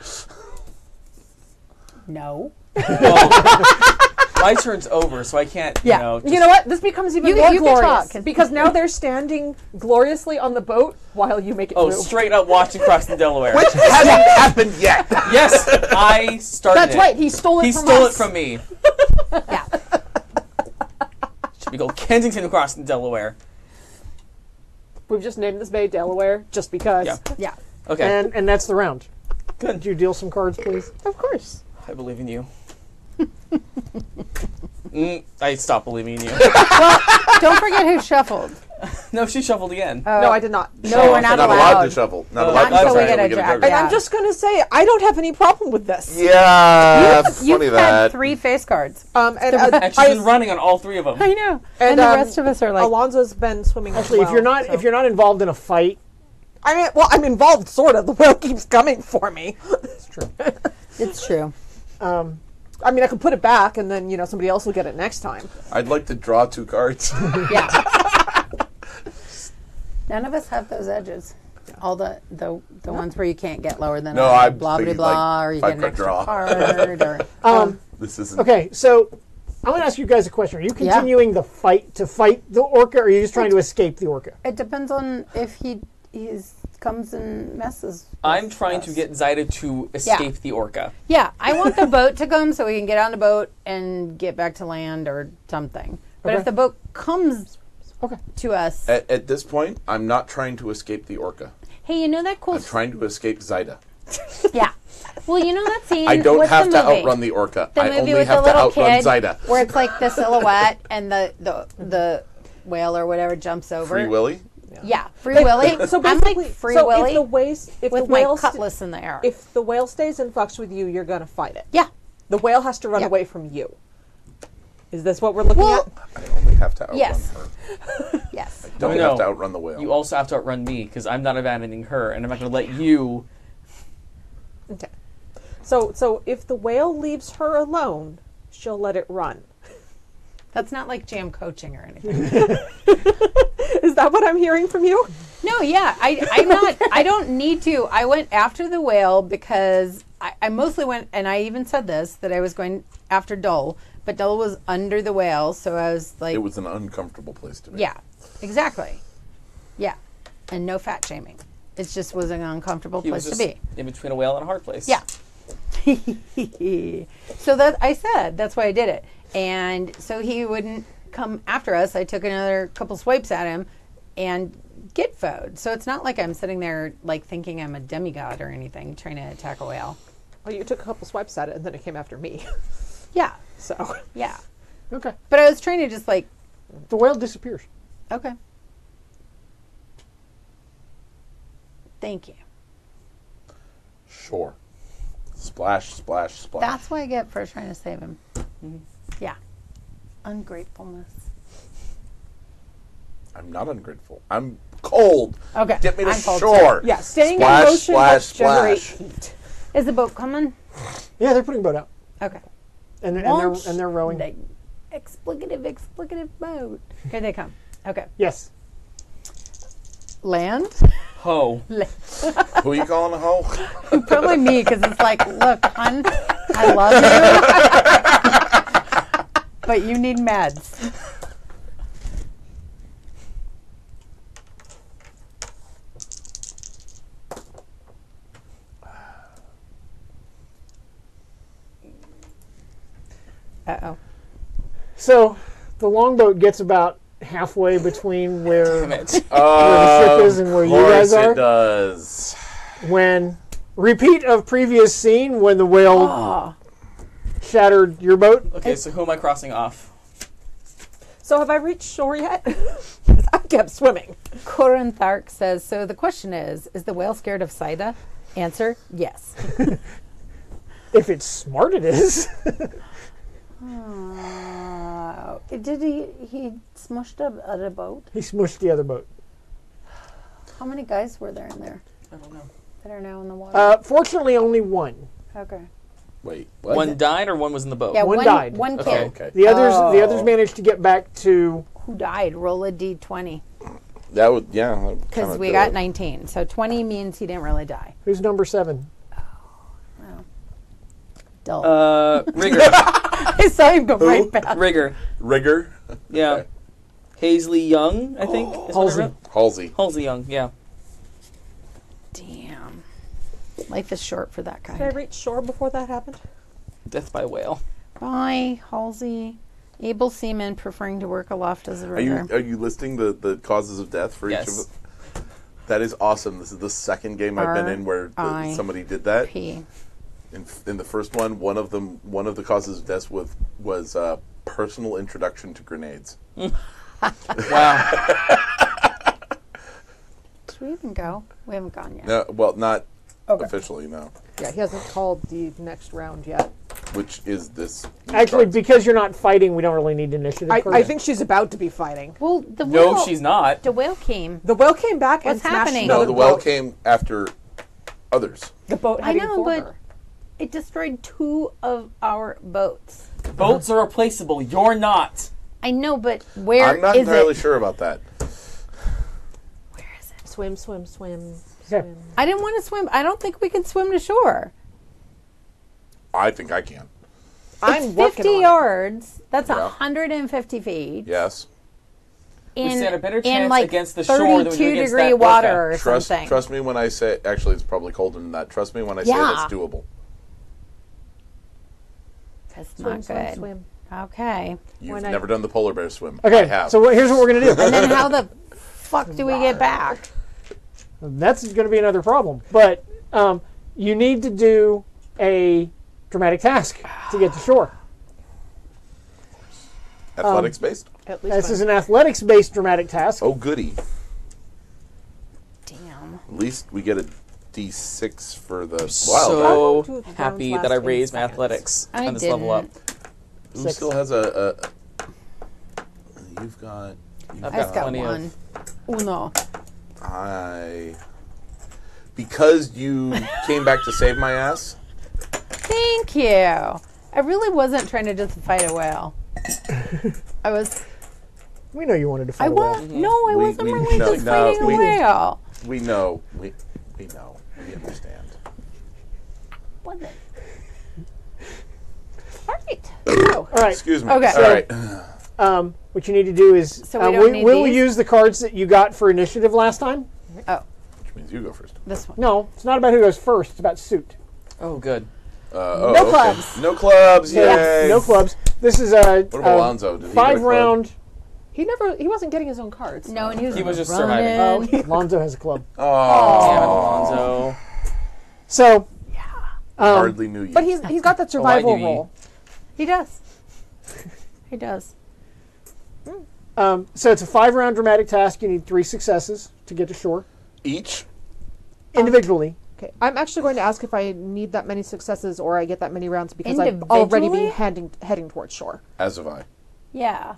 No. Well, my turn's over, so I can't, You know what? This becomes even more glorious. Talk, because now they're standing gloriously on the boat while you make it through. Straight up watching across the Delaware. Which hasn't happened yet. Yes, I started That's right. He stole it from us. He stole it from me. Yeah. We go Kensington across the Delaware. We've just named this bay Delaware just because. Yeah. Okay. And that's the round. Good. Could you deal some cards, please? Of course. I believe in you. I stopped believing in you. Don't forget who shuffled. No, she shuffled again. No, I did not. No, we're not allowed to shuffle. Not allowed to until we shuffle. get a jack. And I'm just going to say, I don't have any problem with this. Yeah, You've funny had that. 3 face cards. And And she's been running on all 3 of them. I know. And the rest of us are like, Alonzo's been swimming Actually, as well, if you're not involved in a fight, I mean, well, I'm involved, sort of. The whale keeps coming for me. it's true. it's true. I mean, I could put it back, and then somebody else will get it next time. I'd like to draw 2 cards. Yeah. None of us have those edges. All the ones where you can't get lower than I'm blah blah thinking blah, like or you get an extra draw. card, or This isn't. Okay, so I'm going to ask you guys a question. Are you continuing the fight to fight the orca, or are you just trying to escape the orca? it depends on if he comes and messes. I'm trying to get Zaida to escape the orca. Yeah, I want the boat to come so we can get on the boat and get back to land or something. But if the boat comes to us, At this point, I'm not trying to escape the orca. hey, you know that cool? I'm trying to escape Zaida. Yeah. Well, you know that scene. I don't what's have the to movie? outrun the orca. The I movie only with have the to little outrun kid, Zaida. where it's like the silhouette and the whale or whatever jumps over. Free Willy? Yeah, Free Willy. So I'm basically, like Free Willy if with the my whale cutlass in the air. if the whale stays in flux with you, you're going to fight it. Yeah. The whale has to run away from you. Is this what we're looking at? I only have to outrun Yes. her. Yes. Don't have to outrun the whale. You also have to outrun me, because I'm not abandoning her, and I'm not going to let you... Okay. So if the whale leaves her alone, she'll let it run. That's not like jam coaching or anything. Is that what I'm hearing from you? No, yeah. I'm not, I don't need to. I went after the whale because I mostly went, and I even said this, that I was going after Dole, but Dole was under the whale, so I was like... It was an uncomfortable place to be. Yeah, exactly. Yeah. And no fat shaming. It just was an uncomfortable place to be. In between a whale and a hard place. Yeah. So that I said, that's why I did it. And so he wouldn't come after us. I took another couple swipes at him and get foed. So it's not like I'm sitting there like thinking I'm a demigod or anything trying to attack a whale. Well, you took a couple swipes at it, and then it came after me. Yeah. So Yeah. Okay. But I was trying to just like... The whale disappears. Okay. Thank you. Sure. Splash, splash, splash. That's what I get for trying to save him. Yeah. Ungratefulness. I'm not ungrateful. I'm cold. Okay. Get me to I'm cold, shore. yeah, staying Splash, in motion splash, helps generate splash. heat. Is the boat coming? Yeah, they're putting boat out. Okay. And Launch they're rowing. the explicative boat. Here they come. Okay. Yes. Land. Ho. Who are you calling a hoe? Probably me, because it's like, look, hon, I love you, but you need meds. Uh-oh. So the longboat gets about halfway between where Damn it. the ship is and where you guys are. It does. When repeat of previous scene when the whale shattered your boat. Okay, so who am I crossing off? So have I reached shore yet? I kept swimming. Corin Thark says, so the question is the whale scared of Saida? Answer, yes. If it's smart, it is. Did he smushed a boat? He smushed the other boat. How many guys were there in there I don't know. that are now in the water? Fortunately, only one. Okay. Wait, what? One died or one was in the boat? Yeah, One died. One Okay. kid. Okay. The others managed to get back to. Who died? Roll a d20. That would, yeah. that would Because kinda we do got it. 19. So 20 means he didn't really die. Who's number 7? Dull. Rigger. I saw him go right past. Rigger. Rigger? Yeah. Okay. Halsey Young, I think. Is what I Halsey. wrote. Halsey. Halsey Young, yeah. Damn. Life is short for that Did I kind. reach shore before that happened? Death by whale. Bye, Halsey. Able seaman preferring to work aloft as a Are you river. listing the causes of death for each of Yes. them? That is awesome. This is the second game I've been in where somebody did that. P. In the first one, one of the causes of death was personal introduction to grenades. Wow. Should we even go? We haven't gone yet. No, well, not Okay. officially, no. Yeah, he hasn't called the next round yet. Which is this? Actually, because you're not fighting, we don't really need initiative. I think she's about to be fighting. Well, the No, whale, she's not. the whale came. The whale came back and What's smashed happening? No, another the well boat. came after others. The boat I heading know, for but her. it destroyed 2 of our boats. Boats are replaceable. You're not. I know, but where I'm not is entirely it? sure about that. Where is it? Swim, swim, swim. Okay. I didn't want to swim. I don't think we can swim to shore. I think I can. I'm It's working 50 on it. yards. That's Yeah. 150 feet. Yes. In, We stand a better in chance like against the shore than we do 32 against degree that water orca. or Trust something. trust me when I say. Actually, it's probably colder than that. Trust me when I say Yeah. that's doable. That's Swim, not swim, good. swim. Okay. You've When I- never done the polar bear swim. I Okay, have. so here's what we're going to do. And then how the fuck do we get back? That's going to be another problem. But you need to do a dramatic task to get to shore. Athletics based. At least This is an athletics-based dramatic task. Oh, goody. Damn. At least we get a D6 for the wild. So Two rounds happy that I lasting raised my seconds. athletics I on this level up. didn't. Who 6. still has a You've got. I've I just got plenty of- one. Uno. Because you came back to save my ass. Thank you. I really wasn't trying to just fight a whale. I was. We know you wanted to fight I a whale. was. No, I We- wasn't we- really no, just no, fighting we- a whale. We know. We know. We understand. Was it? All right. All right. Excuse me. Okay. All right. What you need to do is So we don't need will these? use the cards that you got for initiative last time. Oh, Which means you go first. this one. No, it's not about who goes first. It's about suit. Oh, good. No clubs. No clubs. Yay. No clubs. This is a What about Alonzo? Did he get a 5-round. He wasn't getting his own cards. No, and He was just running. surviving. Lonzo has a club. Oh, Damn it, Alonzo. So hardly knew you. But he's got that survival knew you. role. He does. He does. so it's a 5-round dramatic task. You need 3 successes to get to shore Each. individually. Okay, I'm actually going to ask if I need that many successes or I get that many rounds because I'd already be Individually? heading towards shore. As have I. Yeah.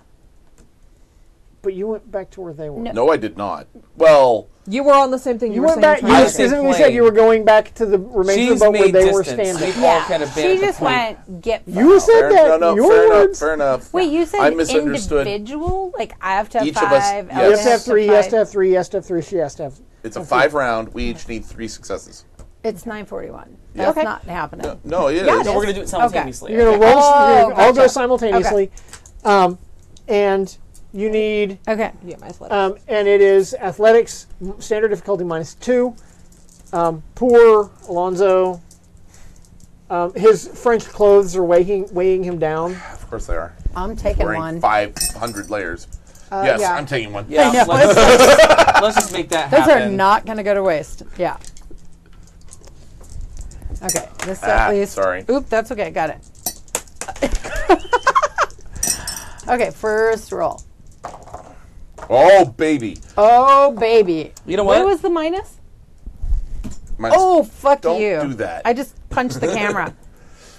But you went back to where they were. No, I did not. Well, You were on the same thing. You were went back. saying You I was specifically saying said you were going back to the remains of She's the boat where made they were distance. standing. We've all kind of been She at the just point. went get. You said fair, that. no, Your fair words. enough. Fair enough. Wait, you said I misunderstood. individual? Like I have to have Each of us- five. yes. You have to have three. He has to have three. He has to have three. She has to have. It's a 5 round. We each need 3 successes. It's 9:41. Yeah. That's Okay. not happening. No, it is. No, we're going to do it simultaneously. You're gonna okay? roll. You're gonna all go gotcha. simultaneously, and you need. Okay. Yeah, my athletics. And it is athletics, standard difficulty -2. Poor Alonzo. His French clothes are weighing him down. Of course they are. I'm taking Wearing one. 500 layers. Yes, yeah. I'm taking one. Yeah, I know. let's just make that Those happen. are not going to go to waste. Yeah. Okay. This Ah, at least. sorry. Oop, that's okay. Got it. Okay, first roll. Oh, baby. Oh, baby. You know what? What was the minus? Mine's- Oh, fuck Don't you. do that. I just punched the camera.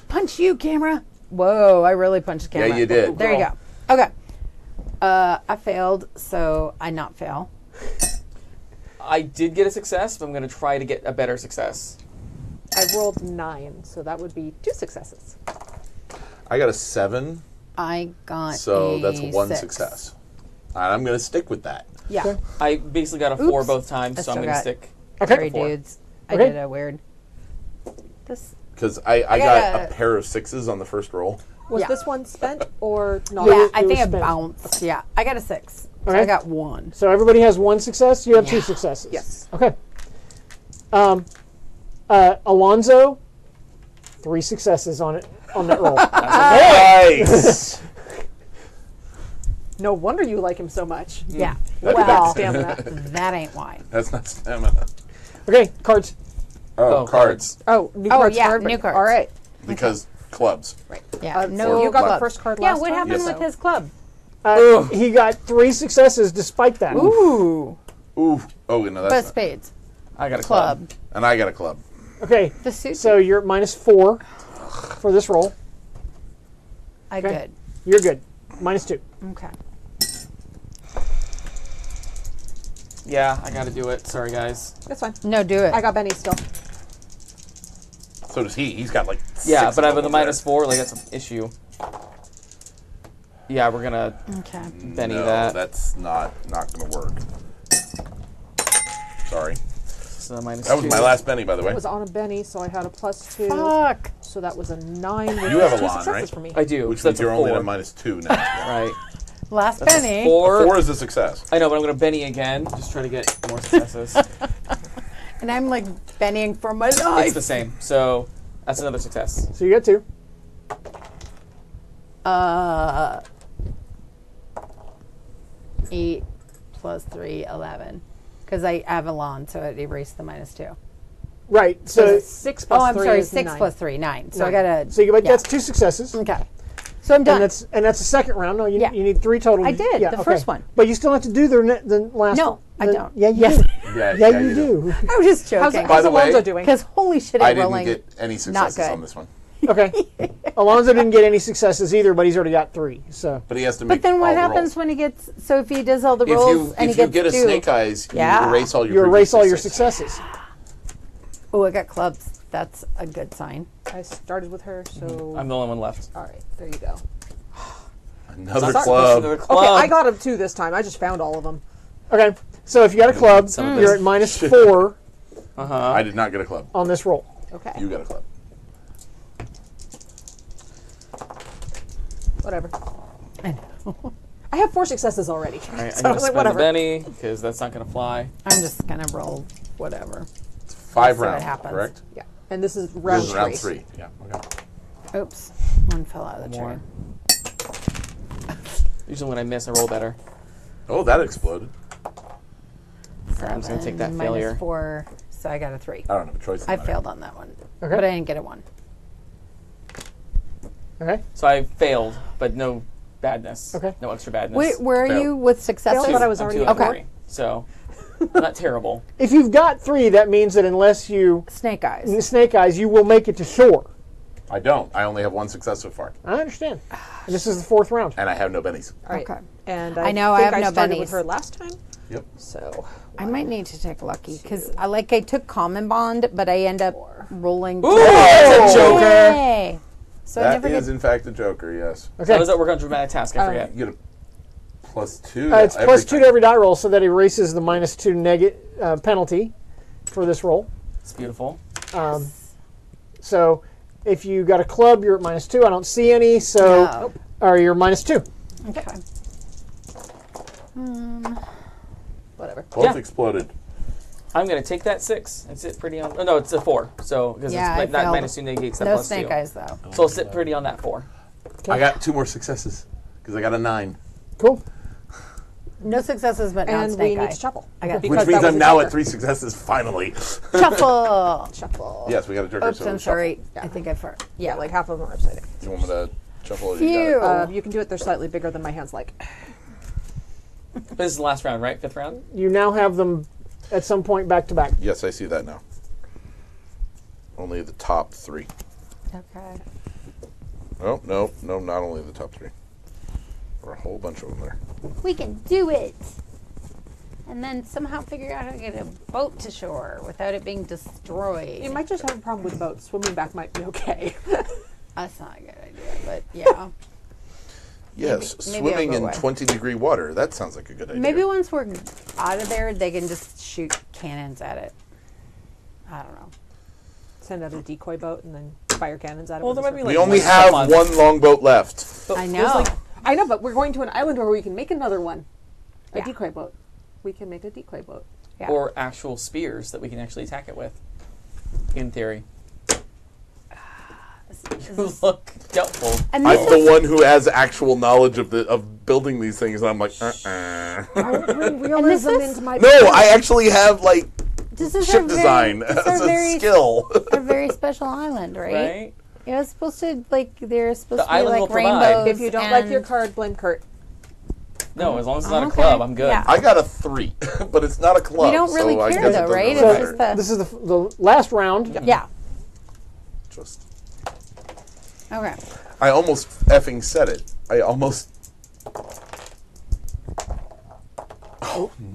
Punch you, camera. Whoa, I really punched the Yeah, camera. you did. There you go. Okay. I failed, so I not fail. I did get a success, but I'm going to try to get a better success. I rolled 9, so that would be 2 successes. I got a 7, I got so a that's 1 6. success. And I'm going to stick with that. Yeah. Okay. I basically got a 4 Oops. both times, I so I'm still going to got- stick. Sorry, Okay. dudes. I Okay. did a weird. This. Because I got got a pair of 6s on the first roll. Was Yeah. this one spent or not? Yeah. Yeah, it I was think it spent. bounced. Yeah, I got a 6. So Okay. I got 1. So everybody has 1 success. You have 2 successes. Yes. Okay. Alonzo, 3 successes on that roll. Nice! No wonder you like him so much. Yeah. That's Well, Stamina. that ain't why. That's not stamina. Okay, cards. Oh, cards. Oh, new Oh, cards yeah, for everybody. new cards. All right. Because clubs. Yeah. So No. you got club. the first card Yeah, last what time, happened so- with his club? He got 3 successes despite that. Ooh. Ooh. Oh, no, But that's not. spades. I got a club. Club. And I got a club. Okay, The suit. so you're at -4 for this roll. I Okay. good. You're good. -2. Okay. Yeah, I got to do it. Sorry, guys. That's fine. No, do it. I got Benny still. So does he. He's got like Yeah, 6 but I of have the them over -4. Like, that's an issue. Yeah, we're going to Okay. Benny no, that. that's not going to work. Sorry. So -2. That was my last Benny, by the way. It was on a Benny, so I had a +2. Fuck. So that was a 9 with You have a 2 lawn, successes right? for me. I do. Which so means that's you're a only 4. at -2 now. Right. Last That's penny. a 4. 4 is a success. I know, but I'm going to Benny again. Just try to get more successes. And I'm like bennying for my It's life. the same. So that's another success. So you got 2. 8 plus 3, 11. Because I have a lawn, so it erased the -2. Right. So 6 plus Oh, I'm 3 sorry. is 6 9. plus 3, 9. So I 9. got a. so you got yeah. that's 2 successes. Okay. So I'm done. And that's the second round. No, you, Yeah. you need 3 total. I did, Yeah, the okay. first one. But you still have to do the last. No, I the- don't. Yeah, you Yes. do. Yeah, Yeah, you do. I was just How's, joking. By how's the way- Alonzo doing? Because holy shit, I I'm didn't rolling. get any successes good. on this one. Okay. Alonzo didn't get any successes either, but he's already got 3. So But he has to make But then what all the happens rolls. when he gets? So if he does all the rolls and he If you gets get a 2, snake eyes, Yeah. you erase all your you erase all your previous successes. Oh, I got clubs. That's a good sign. I started with her, so. I'm the only one left. All right, there you go. Another Sorry, club. another club. Okay, I got him 2 this time. I just found all of them. Okay. So if you got a club, Some of you're this. at -4 I did not get a club. on this roll. Okay. You got a club. Whatever. I have 4 successes already. All right, So I'm going it's to like, spend whatever. the Benny because that's not going to fly. I'm just gonna roll whatever. 5 see what rounds, happens. correct? Yeah. And this is round This is 3. round 3. Yeah. Okay. Oops, one fell out of the More. tray. Usually when I miss, I roll better. Oh, that exploded. I'm just going to take that Minus failure. 4, so I got a 3. I don't have a choice. in I the matter. failed on that one, Okay. but I didn't get a 1. Okay. So I failed, but no badness. Okay. No extra badness. Wait, where are Failed. you with successes? Failed, but I was I'm already 2 at out of Okay. 3. So not terrible. If you've got 3, that means that unless you Snake eyes. snake eyes, you will make it to shore. I don't. I only have one success so far. I understand. And this is the 4th round. And I have no bennies. All right. Okay. And I know I think have no started bennies. with her last time. Yep. So I might need to take lucky because I took common bond, but I end up rolling. Ooh, that's a joker. Yay. So I That never is, get. in fact, a joker, yes. Okay. How does that work on dramatic task? I forget. You get a +2. It's +2 to every die roll, so that erases the -2 penalty for this roll. It's beautiful. So if you got a club, you're at -2. I don't see any, so No. or you're -2. Okay. whatever. Both exploded. I'm going to take that 6 and sit pretty on... Oh, no, it's a 4. So, because Yeah, I it's that failed. -2 negates that No +2. snake eyes though. So I'll sit pretty on that 4. I got 2 more successes because I got a 9. Cool. No successes, but not And we snake need eye. to shuffle. I got Which Because means that was I'm a now joker. at 3 successes, finally. shuffle. Shuffle. Yes, we got a joker. Oops, so I'm shuffle. sorry. Yeah. I think I far. Yeah, like half of them are upside down. You want me to shuffle or you Phew. got it? You can do it. They're slightly bigger than my hands like. This is the last round, right? 5th round? You now have them at some point back to back. Yes, I see that now. Only the top 3. Okay. Oh, no, not only the top 3. There are a whole bunch of them there. We can do it. And then somehow figure out how to get a boat to shore without it being destroyed. You might just have a problem with boats. Swimming back might be okay. That's not a good idea, but yeah. Yes, Maybe swimming I'll go in away. 20-degree water. That sounds like a good idea. Maybe once we're out of there, they can just shoot cannons at it. I don't know. Send out a decoy boat and then fire cannons at it. Well, with there a might be circle. like we only one have month. one longboat left. But I there's, know. like, I know, but we're going to an island where we can make another one. A Yeah. decoy boat. We can make a decoy boat. Yeah. or actual spears that we can actually attack it with. In theory. You look doubtful. And I'm this the is, one who has actual knowledge of building these things, and I'm like, Don't bring realism is- into my No, I actually have, like, this is ship our design very, this as our a very, skill. a very special island, right? Right? It was supposed to they're supposed The to be island like will provide. rainbows. If you don't like your and- card, blame Kurt. No, as long as it's not a Okay. club, I'm good. Yeah. I got a 3, but it's not a club. We don't really so I care guess it though, doesn't right? really It's matter. just the This is the last round. yeah. Just, Okay. I almost effing said it. I almost.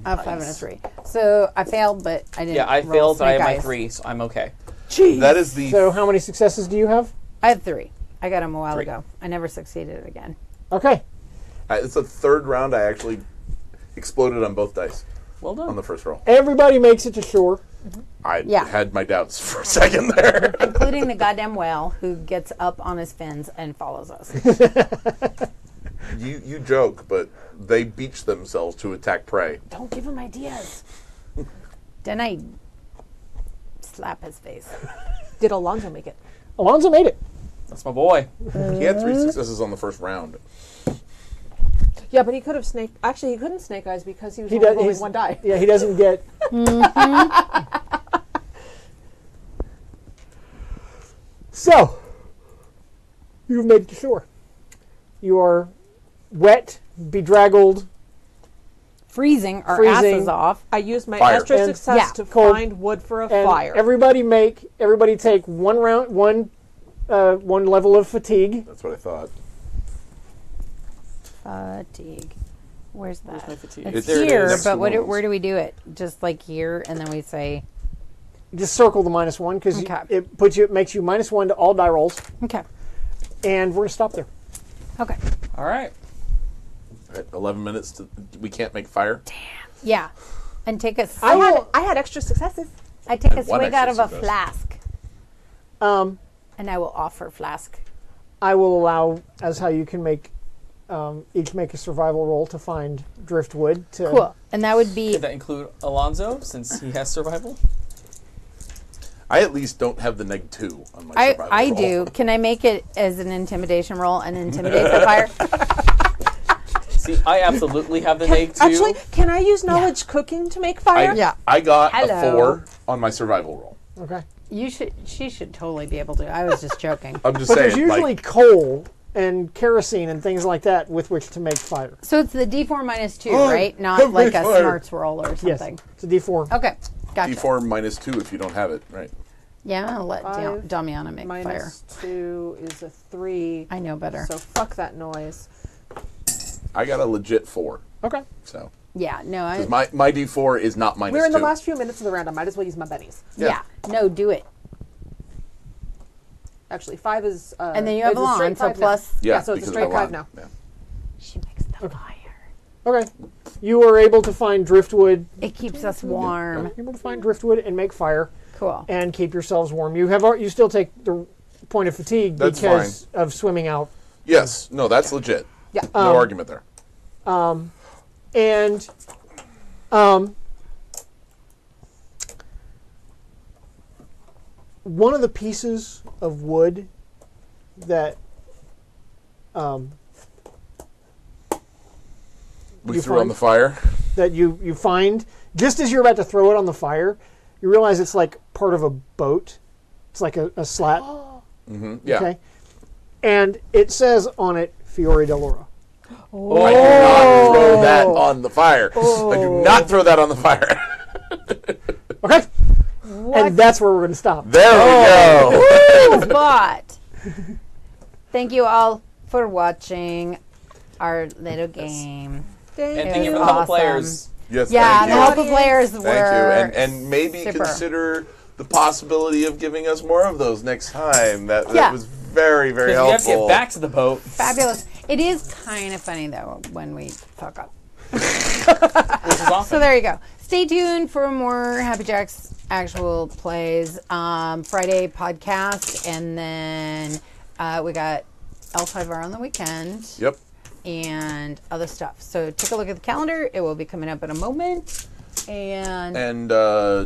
A 5 and a 3. So I failed, but I didn't. Yeah, I roll failed, but I have snake my eyes. 3, so I'm okay. That is the. So how many successes do you have? I had 3. I got them a while 3. ago. I never succeeded again. Okay. It's the 3rd round. I actually exploded on both dice Well done. on the first roll. Everybody makes it to shore. I Yeah. had my doubts for a second there. Including the goddamn whale who gets up on his fins and follows us. You joke, but they beach themselves to attack prey. Don't give him ideas. Then I slap his face. Did Alonzo make it? Alonzo made it. That's my boy. He had 3 successes on the first round. Yeah, but he could have snake. Actually, he couldn't snake eyes because he was He only does. rolling he's- one die. Yeah, he doesn't get. So, you've made it to shore. You are wet, bedraggled, Freezing our Freezing. asses off. I used my Fire. extra And- success yeah, to cold. find wood for a and fire. everybody take one level of fatigue. That's what I thought. Fatigue. Where's that? my fatigue? It's There it here, is. but Next to where do we do it? Just like here, and then we say, Just circle the -1 because Okay. it makes you -1 to all die rolls, okay, and we're gonna stop there. okay, All right. At 11 minutes, we can't make fire. yeah, and take a I I had extra successes. I take a And one swig out of extra a success. flask, and I will offer flask. I will allow as how you can make each make a survival roll to find driftwood. To Cool, and that would be Did that include Alonzo, since he has survival? I at least don't have the -2 on my survival I roll. do. Can I make it as an intimidation roll and intimidate the fire? See, I absolutely have the neg 2. Actually, can I use knowledge cooking to make fire? Yeah. I got a Hello. 4 on my survival roll. Okay. She should totally be able to. I was just joking. I'm just But saying. there's usually like, coal and kerosene and things like that with which to make fire. So it's the D4 -2, Oh, right? Not have like my a fire. smarts roll or Yes, something. it's a D4. Okay, gotcha. D4 -2 if you don't have it, right? Yeah, I'm going to let 5 Damiana make fire. minus 2 is a 3. I know better. So fuck that noise. I got a legit 4. Okay. So Yeah, no, I... 'cause my D4 is not -2. We're in the last few minutes of the round. I might as well use my bennies. Yeah. No, do it. Actually, 5 is... And then you have it's a straight Alon, so 5 plus... now. Yeah, so it's a because straight of 5 Alon. now. Yeah. She makes the fire. Okay. You are able to find driftwood. It keeps us warm. You're able to find driftwood and make fire. Cool. And keep yourselves warm. You still take the point of fatigue That's because of swimming out. Yes. No, that's legit. Yeah. No argument there. And one of the pieces of wood that We threw on the fire. that you find just as you're about to throw it on the fire, you realize it's like part of a boat. It's like a slat. Yeah. Okay. And it says on it Fiore dell'Ora. I do not throw that on the fire. I do not throw that on the fire. Okay. And that's where we're going to stop. There we go. Woo! But thank you all for watching our little game. And It thank you was for the help awesome. players. Yes, Yeah, thank the you. help of players were Thank you. And maybe super. consider the possibility of giving us more of those next time. That Yeah. was very, very Because we have to helpful. get back to the boat. Fabulous. It is kind of funny though when we fuck up. Which is awesome. So there you go. Stay tuned for more Happy Jacks actual plays. Friday podcast, and then we got L5R on the weekend. Yep. And other stuff. So take a look at the calendar. It will be coming up in a moment. And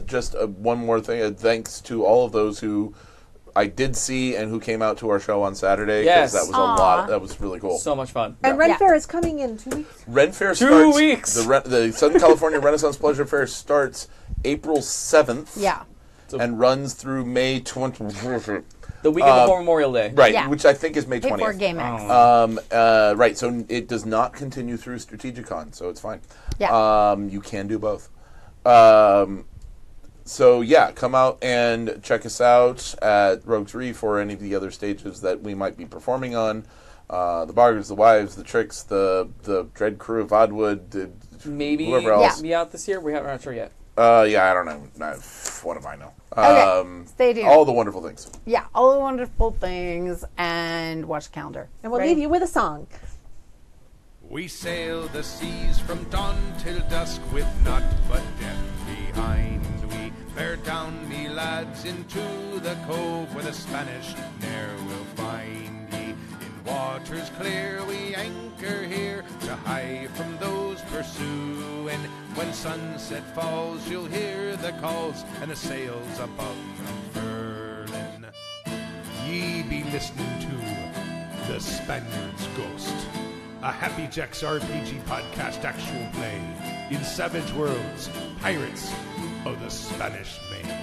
just one more thing. Thanks to all of those who I did see and who came out to our show on Saturday. Yes. That was a lot. That was really cool. So much fun. And Ren Fair is coming in 2 weeks. Ren Fair 2 starts. weeks. The Southern California Renaissance Pleasure Fair starts April 7th. yeah. And runs through May 20th. The weekend before Memorial Day. Right, Yeah. which I think is May Pay 20th. for Game X. Right, so it does not continue through Strategicon, so it's fine. Yeah. You can do both. So yeah, come out and check us out at Rogues Reef or any of the other stages that we might be performing on. The Bargers, the Wives, the Tricks, the Dread Crew of Oddwood, Maybe whoever else. be out this year. We're not sure yet. Yeah, I don't know. What do I know? Okay, stay tuned. All the wonderful things. Yeah, all the wonderful things, and watch the calendar. And we'll Ready? leave you with a song. We sail the seas from dawn till dusk with naught but death behind. We bear down, me lads, into the cove where the Spanish ne'er will find ye. In waters clear we anchor here to hide from those pursuing. When sunset falls you'll hear the calls and the sails above unfurling. Ye be listening to The Spaniard's Ghost, a Happy Jacks RPG podcast actual play in Savage Worlds, Pirates of the Spanish Main.